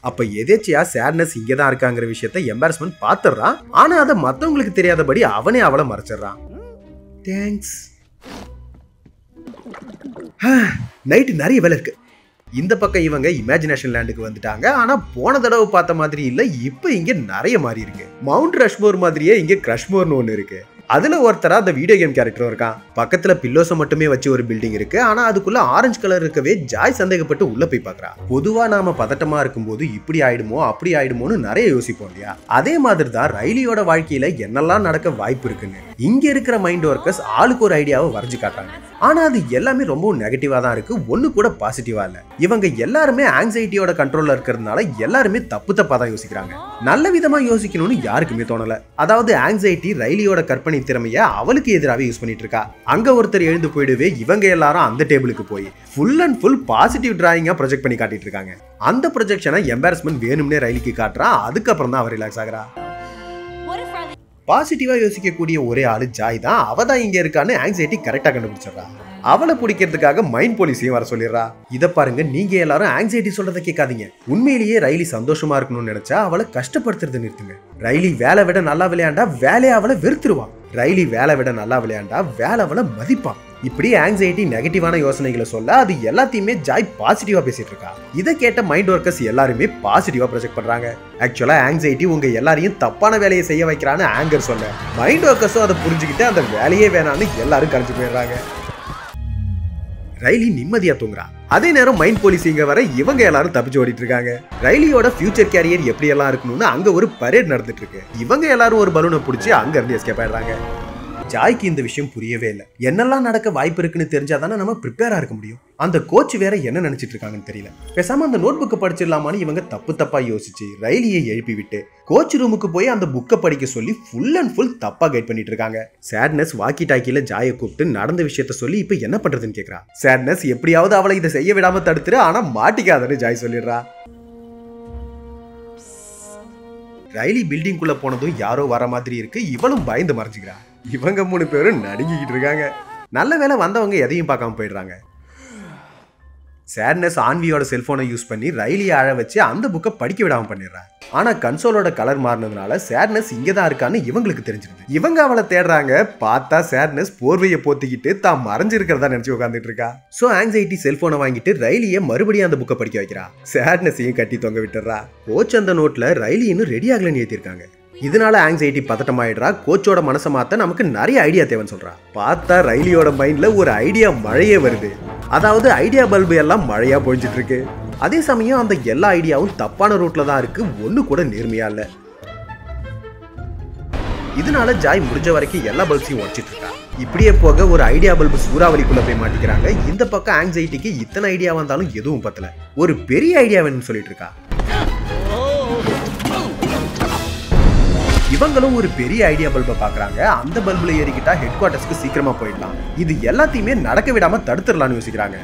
[SPEAKER 2] அப்ப எதேச்சியா சேட்னஸ் இங்கதான் இருக்காங்கிற விஷயத்த எம்பாரஸ்மெண்ட் பாத்துறான். ஆனா அதை மத்தவங்களுக்கு தெரியாதபடி அவனே அவளை மறைச்சிடறான். தேங்க்ஸ். நைட்டு நிறைய வேலை இருக்கு. இந்த பக்கம் இவங்க இமேஜினேஷன் லேண்டுக்கு வந்துட்டாங்க. ஆனா போன தடவை பார்த்த மாதிரி இல்ல, இப்ப இங்க நிறைய மாறி இருக்கு. மவுண்ட் ரஷ்மோர் மாதிரியே இங்க கிரஷ்மோர்னு ஒண்ணு இருக்கு. அதுல ஒருத்தரா அந்த வீடியோ கேம் கேரக்டர் இருக்கான். பக்கத்துல பில்லோஸை மட்டுமே வச்சு ஒரு பில்டிங் இருக்கு. ஆனா அதுக்குள்ள ஆரஞ்சு கலர் இருக்கவே ஜாய் சந்தேகப்பட்டு உள்ள போய் பாக்குறா. பொதுவா நாம பதட்டமா இருக்கும்போது இப்படி ஆயிடுமோ அப்படி ஆயிடுமோன்னு நிறைய யோசிப்போம் இல்லையா? அதே மாதிரி தான் ரைலியோட வாழ்க்கையில என்னெல்லாம் நடக்க வாய்ப்பு இருக்குன்னு இங்க இருக்கிற மைண்ட் ஒர்க்கர்ஸ் ஆளுக்கு ஒரு ஐடியாவை வரைஞ்சு காட்டாங்க. ஆனா அது எல்லாமே ரொம்ப நெகட்டிவா தான் இருக்கு, ஒண்ணு கூட பாசிட்டிவா இல்ல. இவங்க எல்லாருமே ஆங்ஸைட்டியோட கண்ட்ரோல்ல இருக்கிறதுனால எல்லாருமே தப்பு தப்பா தான் யோசிக்கிறாங்க. நல்ல விதமா யோசிக்கணும்னு யாருக்குமே தோணல. அதாவது ஆங்ஸைட்டி ரைலியோட கற்பனை திறமைய அவளுக்கு எதிராக யூஸ் பண்ணிட்டு இருக்கா. அங்க ஒருத்தர் எழுந்து போயிடுவே இவங்க எல்லாரும் அந்த டேபிளுக்கு போய் ஃபுல் அண்ட் ஃபுல் பாசிட்டிவ் டிராயிங்கா ப்ரொஜெக்ட் பண்ணி காட்டிட்டு இருக்காங்க. அந்த ப்ரொஜெக்ஷனை எம்பாரஸ்மெண்ட் வேணும்னே ரைலிக்கு காட்டுறா. அதுக்கப்புறம் தான் அவர் ரிலாக்ஸ் ஆகுறா. பாசிட்டிவா யோசிக்கக்கூடிய ஒரே ஆளு ஜாய் தான். அவ தான் இங்க இருக்கான்னு ஆங்ஸைட்டி கரெக்டா கண்டுபிடிச்சிடறா. அவளை பிடிக்கிறதுக்காக மைண்ட் போலீஸையும் வர சொல்லிடுறா. இத பாருங்க, நீங்க எல்லாரும் ஆங்ஸைட்டி சொல்றதை கேட்காதீங்க. உண்மையிலேயே ரைலி சந்தோஷமா இருக்கணும்னு நினைச்சா அவளை கஷ்டப்படுத்துறதை நிறுத்துங்க. ரைலி வேலை விட நல்லா விளையாண்டா வேலையை அவளை வெறுத்துருவான். ரைலி வேலை விட நல்லா விளையாண்டா வேலை அவளை மதிப்பான். இப்படி ஆங்ஸைட்டி நெகட்டிவான யோசனைகளை சொல்ல அது எல்லாத்தையுமே ஜாய் பாசிட்டிவா பேசிட்டு இருக்கா. இதை கேட்ட மைண்ட் ஒர்க்கர்ஸ் எல்லாருமே பாசிட்டிவா ப்ரொஜெக்ட் பண்றாங்க. ஆக்சுவலா ஆங்ஸைட்டி உங்க எல்லாரையும் தப்பான வேலையை செய்ய வைக்கிறான்னு ஆங்கர் சொல்ல மைண்ட் ஒர்க்கர்ஸும் அதை புரிஞ்சுக்கிட்டு அந்த வேலையே வேணான்னு எல்லாரும் கரைஞ்சு போயிடுறாங்க. ரைலி நிம்மதியா தூங்குறா. அதே நேரம் மைண்ட் போலீஸ் இங்க வர இவங்க எல்லாரும் தப்பிச்சு ஓடிட்டு இருக்காங்க. ரைலியோட ஃபியூச்சர் கேரியர் எப்படி எல்லாம் இருக்கணும்னு அங்க ஒரு பரேட் நடந்துட்டு இருக்கு. இவங்க எல்லாரும் ஒரு பலூனை பிடிச்சி அங்க இருந்து எஸ்கேப் ஆயிடுறாங்க. ஜாய்க்கு இந்த விஷயம் புரியவே இல்லை. என்னெல்லாம் நடக்க வாய்ப்பு இருக்குன்னு தெரிஞ்சாதானே நம்ம ப்ரிப்பேரா இருக்க முடியும். அந்த கோச் வேற என்ன நினைச்சிட்டு இருக்காங்கன்னு தெரியல. பேசாம அந்த நோட் புக்கை படிச்சிடலாமான்னு இவங்க தப்பு தப்பா யோசிச்சு ரைலியை எழுப்பி விட்டு கோச் ரூமுக்கு போய் அந்த புக்கை படிக்க சொல்லி ஃபுல் அண்ட் ஃபுல் தப்பா கைட் பண்ணிட்டு இருக்காங்க. சேட்னஸ் வாக்கி டாக்கில ஜாயை கூப்பிட்டு நடந்த விஷயத்த சொல்லி இப்ப என்ன பண்றதுன்னு கேக்குறா. சேட்னஸ் எப்படியாவது அவளை இதை செய்ய விடாம தடுத்துரு, ஆனா மாட்டிக்காதன்னு ஜாய் சொல்லிடுறா. ரைலி பில்டிங் குள்ள போனதும் யாரோ வர மாதிரி இருக்கு. இவளும் பயந்து மறைஞ்சுக்கிறா. இவங்க 3 பேரும் நடுங்கிக்கிட்டு இருக்காங்க. நல்ல வேலை வந்தவங்க எதையும் பார்க்காம போயிடுறாங்க. சேட்னஸ் ஆன்வியோட செல்போனை யூஸ் பண்ணி ரைலியை அழ வச்சு அந்த புக்கை படிக்க விடாம பண்ணிடுறாங்க. ஆனா கன்சோலோட கலர் மாறினதுனால சேட்னஸ் இங்கதான் இருக்கான்னு இவங்களுக்கு தெரிஞ்சிருது. இவங்க அவளை தேடுறாங்க. பார்த்தா சேட்னஸ் போர்வையை போத்திக்கிட்டு தான் மறைஞ்சிருக்கிறதா நினைச்சு உட்காந்துட்டு இருக்கா. சோ ஆங்ஸைட்டி செல்போனை வாங்கிட்டு ரைலியை மறுபடியும் அந்த புக்கை படிக்க வைக்கிறா. சேட்னஸையும் கட்டி தொங்க விட்டுறா. கோச் அந்த நோட்ல ரைலி இன்னும் ரெடி ஆகலன்னு ஏத்திருக்காங்க. இதனால ஆங்ஸைட்டி பதட்டமாயிடுறா. கோச்சோட மனசை மாத்த நமக்கு நிறைய ஐடியா தேவைன்னு சொல்றா. பார்த்தா ரைலியோட மைண்ட்ல ஒரு ஐடியா மழையே வருது. அதாவது ஐடியா பல்பு எல்லாம் மழையா பொழிஞ்சிட்டு இருக்கு. அதே சமயம் அந்த எல்லா ஐடியாவும் தப்பான ரூட்ல தான் இருக்கு, ஒண்ணு கூட நேர்மையா இல்ல. இதனால ஜாய் முடிஞ்ச வரைக்கும் எல்லா பல்பையும் உடைச்சிட்டு இருக்கா. இப்படியே போக ஒரு ஐடியா பல்பு சூறாவளிக்குள்ள போய் மாட்டிக்கிறாங்க. இந்த பக்கம் ஆங்ஸைட்டிக்கு இத்தனை ஐடியா வந்தாலும் எதுவும் பத்தல. ஒரு பெரிய ஐடியா வேணும்னு சொல்லிட்டு இருக்கா. இவங்களும் ஒரு பெரிய ஐடியா பல்பை பாக்குறாங்க. அந்த பல்புல ஏறிக்கிட்டா ஹெட் குவார்டர்ஸ்க்கு சீக்கிரமா போயிடலாம். இது எல்லாத்தையுமே நடக்க விடாம தடுத்துடலாம்னு யோசிக்கிறாங்க.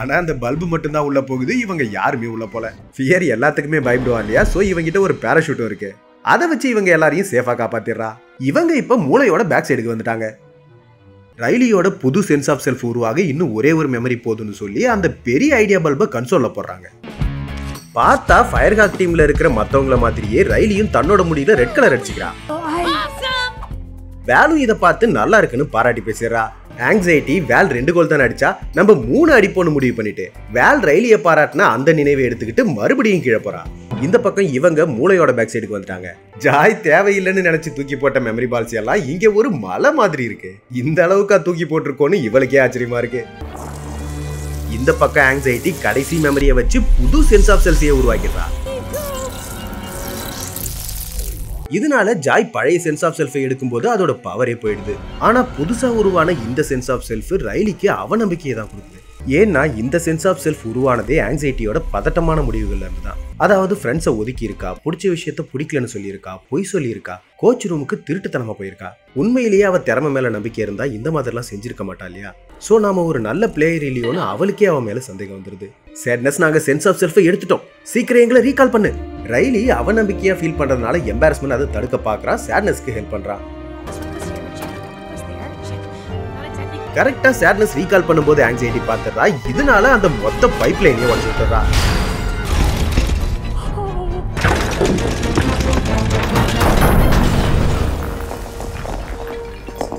[SPEAKER 2] ஆனா அந்த பல்பு மட்டும்தான் உள்ள போகுது. இவங்க யாருமே உள்ள போல. ஃபியர் எல்லாத்துக்குமே பயப்படுவா இல்லையா? சோ இவங்கிட்ட ஒரு பேராஷூட்டும் இருக்கு. அதை வச்சு இவங்க எல்லாரையும் சேஃபா காப்பாத்திடுறா. இவங்க இப்ப மூளையோட பேக் சைடுக்கு வந்துட்டாங்க. ரைலியோட புது சென்ஸ் ஆஃப் செல்ஃப் உருவாக இன்னும் ஒரே ஒரு மெமரி போதுன்னு சொல்லி அந்த பெரிய ஐடியா பல்பை கன்சோல்ல போடுறாங்க. பார்த்தா ஃபயர் ஹாக் டீம்ல இருக்கிற மத்தவங்கள மாதிரியே ரைலியும் தன்னோட முடியில ரெட் கலர் அடிச்சுக்கிறா. வேலும் இதை பார்த்து நல்லா இருக்குன்னு பாராட்டி பேசுறா. ஆங்ஸைட்டி வேல் 2 கோல் தான் அடிச்சா, நம்ம 3 அடிப்போன்னு முடிவு பண்ணிட்டு வேல் ரைலியை பாராட்டினா அந்த நினைவை எடுத்துக்கிட்டு மறுபடியும் கீழே போறா. இந்த பக்கம் இவங்க மூளையோட பேக் சைடுக்கு வந்துட்டாங்க. ஜாய் தேவையில்லைன்னு நினைச்சு தூக்கி போட்ட மெமரி பால்ஸ் எல்லாம் இங்க ஒரு மலை மாதிரி இருக்கு. இந்த அளவுக்கா தூக்கி போட்டிருக்கோன்னு இவளுக்கே ஆச்சரியமா இருக்கு. இந்த பக்கம் ஆங்ஸைட்டி கடைசி மெமரியை வச்சு புது சென்ஸ் ஆஃப் செல்ஃபையை உருவாக்கிடுறா. இதனால ஜாய் பழைய சென்ஸ் ஆஃப் செல்ஃபை எடுக்கும்போது அதோட பவரே போயிடுது. ஆனா புதுசா உருவான இந்த சென்ஸ் ஆஃப் செல்ஃப் ரைலிக்கு அவநம்பிக்கையை தான் கொடுக்குது. ஏன்னா இந்த சென்ஸ் ஆஃப் செல்ஃப் உருவானதே ஆங்ஸைட்டியோட பதட்டமான முடிவுகள்ல இருந்து தான். அதாவது ஃப்ரெண்ட்ஸை ஒதுக்கி இருக்கா, பிடிச்ச விஷயத்த பிடிக்கலன்னு சொல்லியிருக்கா, பொய் சொல்லியிருக்கா, கோச் ரூமுக்கு திருட்டுத்தனமா போயிருக்கா. உண்மையிலேயே அவ திறமை மேல நம்பிக்கை இருந்தா இந்த மாதிரிலாம் செஞ்சிருக்க மாட்டா இல்லையா? சோ நாம ஒரு நல்ல பிளேயர் இல்லையோன்னு அவளுக்கே அவன் மேல சந்தேகம் வந்துருது. சேட்னஸ், நாங்க சென்ஸ் ஆஃப் செல்ஃபை எடுத்துட்டோம், சீக்கிரம் எங்களை ரீகால் பண்ணு. ரைலி அவநம்பிக்கையா ஃபீல் பண்றதுனால எம்பாரஸ்மெண்ட் அதை தடுக்க பாக்குறா. சேட்னஸ்க்கு ஹெல்ப் பண்றா. கரெக்டா சேட்னஸ் ரீகால் பண்ணும்போது ஆங்ஸைட்டி பார்த்துறா. இதனால அந்த மொத்த பைப் லைனையும் உடைச்சு விட்டுறா.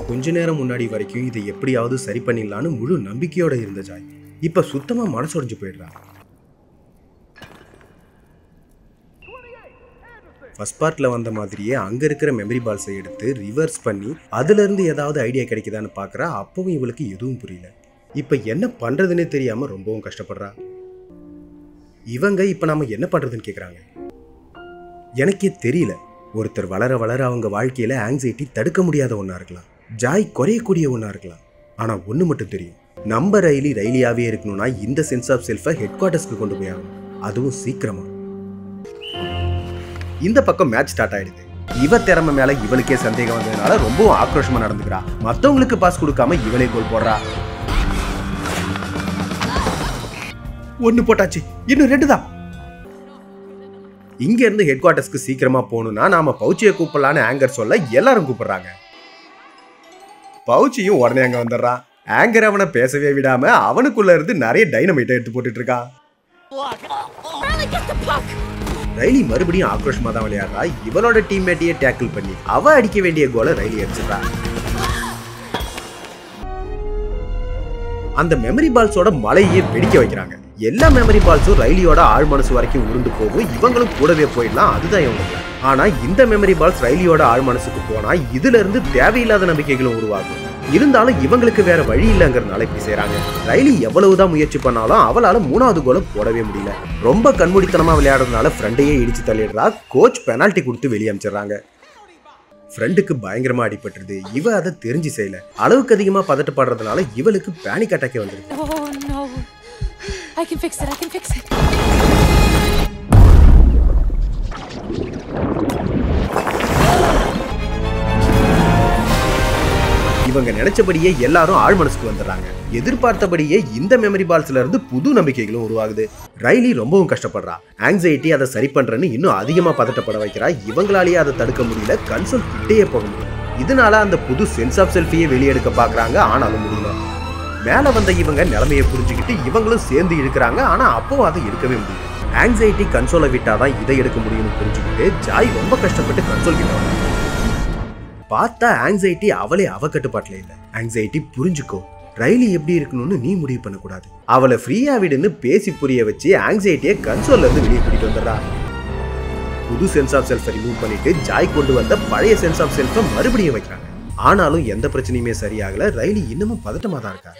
[SPEAKER 2] கொஞ்ச நேரம் முன்னாடி வரைக்கும் இதை எப்படியாவது சரி பண்ணிடலான்னு முழு நம்பிக்கையோட இருந்த ஜாய் இப்ப சுத்தமா மனசொடைஞ்சு போயிடுறான். ஃபர்ஸ்ட் பார்ட்ல வந்த மாதிரியே அங்க இருக்கிற மெமரி பால்ஸை எடுத்து ரிவர்ஸ் பண்ணி அதுல இருந்து ஏதாவது ஐடியா கிடைக்குதான்னு பாக்குறா. அப்பவும் இவளுக்கு எதுவும் புரியல. இப்ப என்ன பண்றதுன்னே தெரியாம ரொம்பவும் கஷ்டப்படுறா. இவங்க இப்ப நாம என்ன பண்றதுன்னு கேக்குறாங்க. எனக்கே தெரியல. ஒருத்தர் வளர வளர அவங்க வாழ்க்கையில ஆங்ஸைட்டி தடுக்க முடியாத ஒண்ணா இருக்கலாம், ஜாய் குறையக்கூடிய ஒண்ணா இருக்கலாம். ஆனா ஒண்ணு மட்டும் தெரியும், நம்ம ரயிலியாவே இருக்கணும்னா இந்த சென்ஸ் ஆஃப் செல்ஃபை ஹெட் குவார்ட்டர்ஸ்க்கு கொண்டு போய் ஆகணும், அதுவும் சீக்கிரமா. இந்த பக்கம் மேட்ச் ஸ்டார்ட் ஆயிடுது. இவ திறமை மேல இவளுக்கே சந்தேகம் வந்ததுனால ரொம்பவும் ஆக்ரோஷமா நடந்துக்கிறா. மத்தவங்களுக்கு பாஸ் கொடுக்காம இவளே கோல் போடுறா. ஒன்னு போட்டாச்சு, இன்னும் 2 தான். இங்க இருந்து ஹெட் குவார்ட்டர்ஸ்க்கு சீக்கிரமா போகணும்னா நாம பவுச்சியை கூப்பிடலான்னு ஆங்கர் சொல்ல எல்லாரும் கூப்பிடுறாங்க. பவுச்சியும் உடனே அங்க வந்துடுறான். ஆங்கர் அவனை பேசவே விடாம அவனுக்குள்ள இருந்து நிறைய டைனமைட்டை எடுத்து போட்டுட்டு இருக்கான். ரைலி மறுபடியும் ஆக்ரோஷமா தான் விளையாடுறா. இவளோட டீம்மேட்டையே டேக்கிள் பண்ணி அவ அடிக்க வேண்டிய கோலை ரைலி அடிச்சிடறா. அந்த மெமரி பால்ஸோட மலையே வெடிக்க வைக்கிறாங்க. எல்லா மெமரி பால்ஸும் ரைலியோட ஆழ் மனசு வரைக்கும் உருண்டு போகும். இவங்களும் கூடவே போயிடலாம், அதுதான் இவங்களுக்கு. ஆனா இந்த மெமரி பால்ஸ் ரைலியோட ஆழ் மனசுக்கு போனா இதுல இருந்து தேவையில்லாத நம்பிக்கைகளும் உருவாகும். இருந்தாலும் இவங்களுக்கு வேற வழி இல்லைங்கிறதுனால இப்படி செய்யறாங்க. ரைலி எவ்வளவுதான் முயற்சி பண்ணாலும் அவளால 3வது கோலை போடவே முடியல. ரொம்ப கண்மூடித்தனமா விளையாடுறதுனால ஃப்ரெண்டையே இடிச்சு தள்ளிடுறா. கோச் பெனால்டி கொடுத்து வெளியே அனுப்பிச்சிடுறாங்க. ஃப்ரெண்டுக்கு பயங்கரமா அடிபட்டுருது. இவ அதை தெரிஞ்சு செய்யல. அளவுக்கு அதிகமா பதட்டப்படுறதுனால இவளுக்கு பேனிக் அட்டாக்கே வந்துருக்கு. இவங்க நினைச்சபடியே எல்லாரும் ஆழ் மனசுக்கு வந்துடுறாங்க. எதிர்பார்த்தபடியே இந்த மெமரி பால்ஸ்ல இருந்து புது நம்பிக்கைகளும் உருவாகுது. ரைலி ரொம்பவும் கஷ்டப்படுறா. ஆங்ஸைட்டி அதை சரி பண்றேன்னு இன்னும் அதிகமா பதட்டப்பட வைக்கிறா. இவங்களாலேயே அதை தடுக்க முடியல. கன்சோல் கிட்டேயே போக முடியல. இதனால அந்த புது சென்ஸ் ஆஃப் செல்ஃபையே வெளியெடுக்க பாக்குறாங்க. ஆனாலும் முடியல. மேல வந்த இவங்க நிலைமையை புரிஞ்சுக்கிட்டு இவங்களும் சேர்ந்து இழுக்கிறாங்க. ஆனா அப்பவும் அதை எடுக்கவே முடியல. ஆங்ஸைட்டி கன்சோலை விட்டாதான் இதை எடுக்க முடியும்னு புரிஞ்சுக்கிட்டு ஜாய் ரொம்ப கஷ்டப்பட்டு கன்சோல் கிட்ட வந்தாங்க. பார்த்தா ஆங்ஸைட்டி அவளே அவ கட்டுப்பாட்டுல இல்ல. ஆங்ஸைட்டி புரிஞ்சுக்கோ, ரைலி எப்படி இருக்கணும்னு நீ முடிவு பண்ணக்கூடாது. அவளை ஃப்ரீயா விடுன்னு பேசி புரிய வச்சு ஆங்ஸைட்டியை கன்சோல்ல இருந்து வெளியே கூட்டிட்டு வந்துடுறா. புது சென்ஸ் ஆஃப் செல்ஃபை ரிமூவ் பண்ணிட்டு ஜாய் கொண்டு வந்த பழைய சென்ஸ் ஆஃப் செல்ஃபை மறுபடியும் வைக்கிறாங்க. ஆனாலும் எந்த பிரச்சனையுமே சரியாகல. ரைலி இன்னமும் பதட்டமா தான் இருக்கா.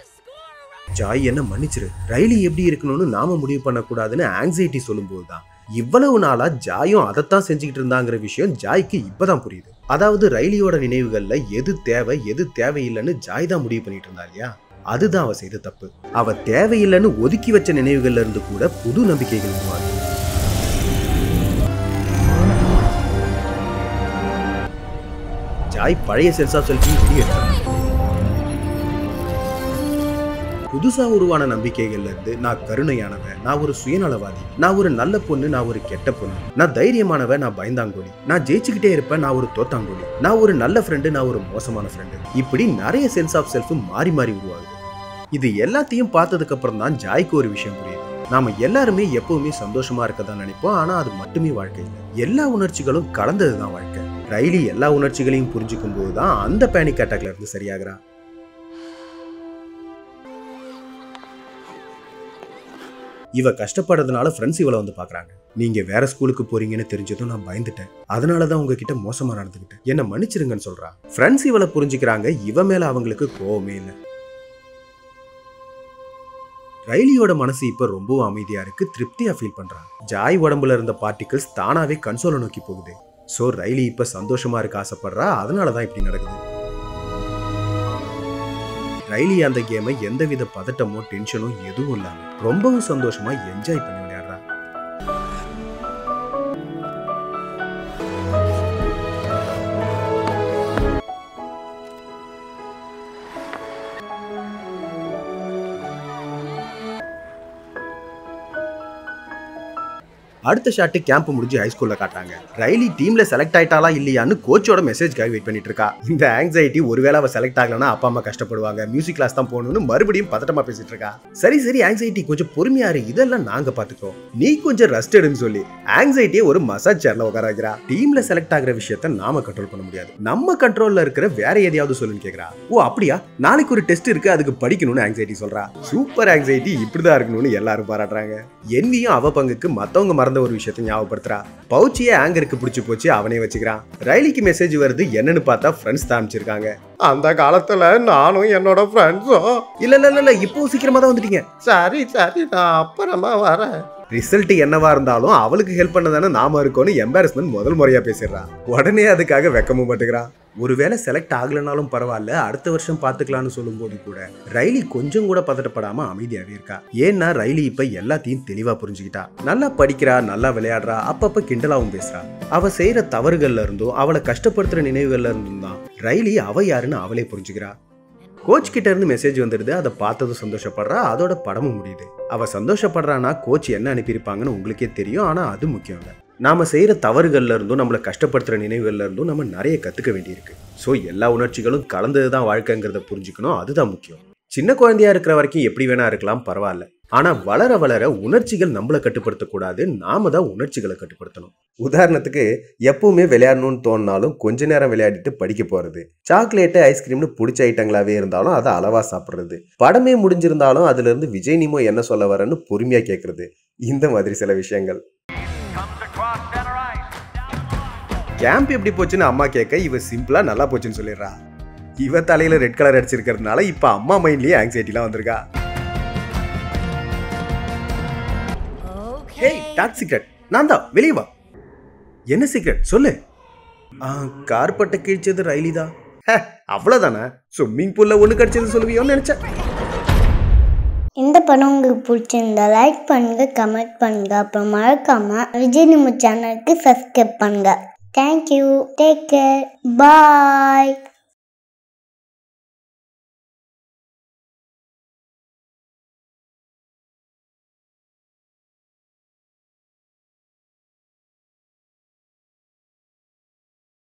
[SPEAKER 2] ஜாய் என்ன மன்னிச்சிரு, ரைலி எப்படி இருக்கணும்னு நாம முடிவு பண்ணக்கூடாதுன்னு ஆங்ஸைட்டி சொல்லும் போதுதான் இவ்வளவு நாளா ஜாயும் அதைத்தான் செஞ்சுக்கிட்டு இருந்தாங்கிற விஷயம் ஜாய்க்கு இப்பதான் புரியுது. அதாவது ரைலியோட நினைவுகள்ல எது தேவை எது தேவையில்லைன்னு ஜாய் தான் முடிவு பண்ணிட்டு இருந்தா இல்லையா, அதுதான் அவ செய்த தப்பு. அவ தேவையில்லைன்னு ஒதுக்கி வச்ச நினைவுகள்ல இருந்து கூட புது நம்பிக்கைகள் உருவாகுது. ஜாய் பழைய சென்ஸ் ஆஃப் செல்ஃபையும் வெளியேற்றான். புதுசா உருவான நம்பிக்கைகள்ல இருந்து நான் கருணையானவன், நான் ஒரு சுயநலவாதி, நான் ஒரு நல்ல பொண்ணு, நான் ஒரு கெட்ட பொண்ணு, நான் தைரியமானவன், நான் பயந்தாங்கோலி, நான் ஜெயிச்சுக்கிட்டே இருப்பேன், நான் ஒரு தோத்தாங்கோலி, நான் ஒரு நல்ல ஃப்ரெண்டு, நான் ஒரு மோசமான ஃப்ரெண்டு, இப்படி நிறைய சென்ஸ் ஆஃப் செல்ஃப் மாறி மாறி உருவாகுது. இது எல்லாத்தையும் பார்த்ததுக்கு அப்புறம் தான் ஜாய்க்கு ஒரு விஷயம் புரியுது. நாம எல்லாருமே எப்பவுமே சந்தோஷமா இருக்கதான் நினைப்போம். ஆனா அது மட்டுமே வாழ்க்கை இல்லை. எல்லா உணர்ச்சிகளும் கலந்ததுதான் வாழ்க்கை. ரைலி எல்லா உணர்ச்சிகளையும் புரிஞ்சுக்கும் போதுதான் அந்த பேனிக் அட்டாக்ல இருந்து சரியாகிறா. இவ கஷ்டப்படுறதுனால ஃப்ரெண்ட்ஸ் இவளை வந்து பாக்குறாங்க. நீங்க வேற ஸ்கூலுக்கு போறீங்கன்னு தெரிஞ்சதும் நான் பயந்துட்டேன். அதனாலதான் உங்ககிட்ட மோசமா நடந்துக்கிட்டேன், என்ன மன்னிச்சிருங்கன்னு சொல்றா. ஃப்ரெண்ட்ஸ் இவளை புரிஞ்சுக்கிறாங்க. இவ மேல அவங்களுக்கு கோவமே இல்லை. ரைலியோட மனசு இப்ப ரொம்பவும் அமைதியா இருக்கு, திருப்தியா ஃபீல் பண்றான். ஜாய் உடம்புல இருந்த பார்ட்டிகிள்ஸ் தானாவே கன்சோலை நோக்கி போகுது. சோ ரைலி இப்ப சந்தோஷமா இருக்க ஆசைப்படுறா. அதனாலதான் இப்படி நடக்குது. ரைலி அந்த கேமை எந்தவித பதட்டமோ டென்ஷனும் எதுவும் இல்லாம ரொம்பவும் சந்தோஷமா என்ஜாய் பண்ணி விளையாடுறா. அடுத்த ஷாட் கேம்ப் முடிஞ்சு ஹைஸ்கூல்ல காட்டாங்க. ரைலி டீம்ல செலக்ட் ஆயிட்டாலா இல்லையான்னு கோச்சோட மெசேஜ்காக வெயிட் பண்ணிட்டு இருக்கா. இந்த ஆங்ஸைட்டி ஒருவேளை அவ செலக்ட் ஆகலன்னா அப்பா அம்மா கஷ்டப்படுவாங்க, மியூசிக் கிளாஸ் தான் போகணும்னு மறுபடியும் பதட்டமா பேசிட்டு இருக்கா. சரி ஆங்ஸைட்டி கொஞ்சம் பொறுமையா இரு, இதெல்லாம் நாங்க பாத்துக்கோம், நீ கொஞ்சம் ரெஸ்ட் எடுன்னு சொல்லி ஆங்ஸைட்டியை ஒரு மசாஜ் சேர்ல உட்கார வைக்கிறா. டீம்ல செலக்ட் ஆகிற விஷயத்த நாம கண்ட்ரோல் பண்ண முடியாது, நம்ம கண்ட்ரோல்ல இருக்கிற வேற எதையாவது சொல்லுன்னு கேக்குறா. ஓ அப்படியா, நாளைக்கு ஒரு டெஸ்ட் இருக்கு, அதுக்கு படிக்கணும்னு ஆங்ஸைட்டி சொல்றா. சூப்பர் ஆங்ஸைட்டி, இப்படிதான் இருக்கணும்னு எல்லாரும் பாராட்டுறாங்க. என்வியும் அவ பங்குக்கு மத்தவங்க மறந்த ஒரு விஷயத்தை ஞாபகப்படுத்துறா. பவுச்சியே ஆங்கருக்கு பிடிச்சு போச்சு, அவனே வச்சுக்கிறான். ரைலிக்கு மெசேஜ் வருது, என்னன்னு பார்த்தா ஃப்ரெண்ட்ஸ் தான் அனுப்பிச்சிருக்காங்க. அந்த காலத்துல நானும் என்னோட ஃப்ரெண்ட்ஸும் இல்ல இப்போ சீக்கிரமா தான் வந்துட்டீங்க. சரி நான் அப்புறமா வரேன். ரிசல்ட் என்னவா இருந்தாலும் அவளுக்கு ஹெல்ப் பண்ணதானே நாம இருக்கோன்னு எம்பாரஸ்மெண்ட் முதல் முறையா பேசிடுறா. உடனே அதுக்காக வெக்கமும் பட்டுக்கிறா. ஒருவேளை செலக்ட் ஆகலனாலும் பரவாயில்ல, அடுத்த வருஷம் பாத்துக்கலாம்னு சொல்லும் போது கூட ரைலி கொஞ்சம் கூட பதட்டப்படாம அமைதியாவே இருக்கா. ஏன்னா ரைலி இப்ப எல்லாத்தையும் தெளிவா புரிஞ்சுக்கிட்டா. நல்லா படிக்கிறா, நல்லா விளையாடுறா, அப்பப்ப கிண்டலாவும் பேசுறா. அவ செய்யற தவறுகள்ல இருந்தும் அவளை கஷ்டப்படுத்துற நினைவுகள்ல இருந்தும் தான் ரைலி அவ யாருன்னு அவளே புரிஞ்சுக்கிறா. கோச் கிட்ட இருந்து மெசேஜ் வந்துடுது, அதை பார்த்ததும் சந்தோஷப்படுறா. அதோட படமும் முடியுது. அவ சந்தோஷப்படுறான்னா கோச் என்ன அனுப்பியிருப்பாங்கன்னு உங்களுக்கே தெரியும். ஆனா அது முக்கியம் இல்லை, நாம செய்யற தவறுகள்ல இருந்தும் நம்மளை கஷ்டப்படுத்துற நினைவுகள்ல இருந்தும் நம்ம நிறைய கத்துக்க வேண்டியிருக்கு. ஸோ எல்லா உணர்ச்சிகளும் கலந்ததுதான் வாழ்க்கைங்கிறத புரிஞ்சுக்கணும், அதுதான் முக்கியம். சின்ன குழந்தையா இருக்கிற வரைக்கும் எப்படி வேணா இருக்கலாம், பரவாயில்ல. ஆனா வளர வளர உணர்ச்சிகள் நம்மளை கட்டுப்படுத்தக்கூடாது, நாம தான் உணர்ச்சிகளை கட்டுப்படுத்தணும். உதாரணத்துக்கு எப்பவுமே விளையாடணும்னு தோணினாலும் கொஞ்ச நேரம் விளையாடிட்டு படிக்க போறது, சாக்லேட்டு ஐஸ்கிரீம்னு பிடிச்ச ஐட்டங்களாவே இருந்தாலும் அதை அளவா சாப்பிடுறது, படமே முடிஞ்சிருந்தாலும் அதுல இருந்து விஜய் நீமோ என்ன சொல்ல வரன்னு பொறுமையா கேட்கறது, இந்த மாதிரி சில விஷயங்கள். கேம்ப் எப்படி போச்சுன்னு அம்மா கேட்க இவ சிம்பிளா நல்லா போச்சுன்னு சொல்லிடுறா. இவ தலையில ரெட் கலர் அடிச்சிருக்கிறதுனால இப்ப அம்மா மைண்ட்லயே ஆங்ஸைட்டிலாம் வந்திருக்கா. ஹே டாக் சீக்ரெட், நான் தான், வெளியே வா. என்ன சீக்ரெட் சொல்லு. கார்பட்டை கிழிச்சது ரைலி தான். அவ்வளவுதானே, ஸ்விம்மிங் பூல்ல ஒண்ணு கடிச்சது சொல்லுவியோன்னு நினைச்சேன்.
[SPEAKER 1] இந்த படம் உங்களுக்கு பிடிச்சிருந்தா லைக் பண்ணுங்க, கமெண்ட் பண்ணுங்க, அப்புறம் மறக்காம விஜய் நியூஸ் சேனலுக்கு சப்ஸ்கிரைப் பண்ணுங்க. தேங்க்யூ, டேக் கேர், பாய்.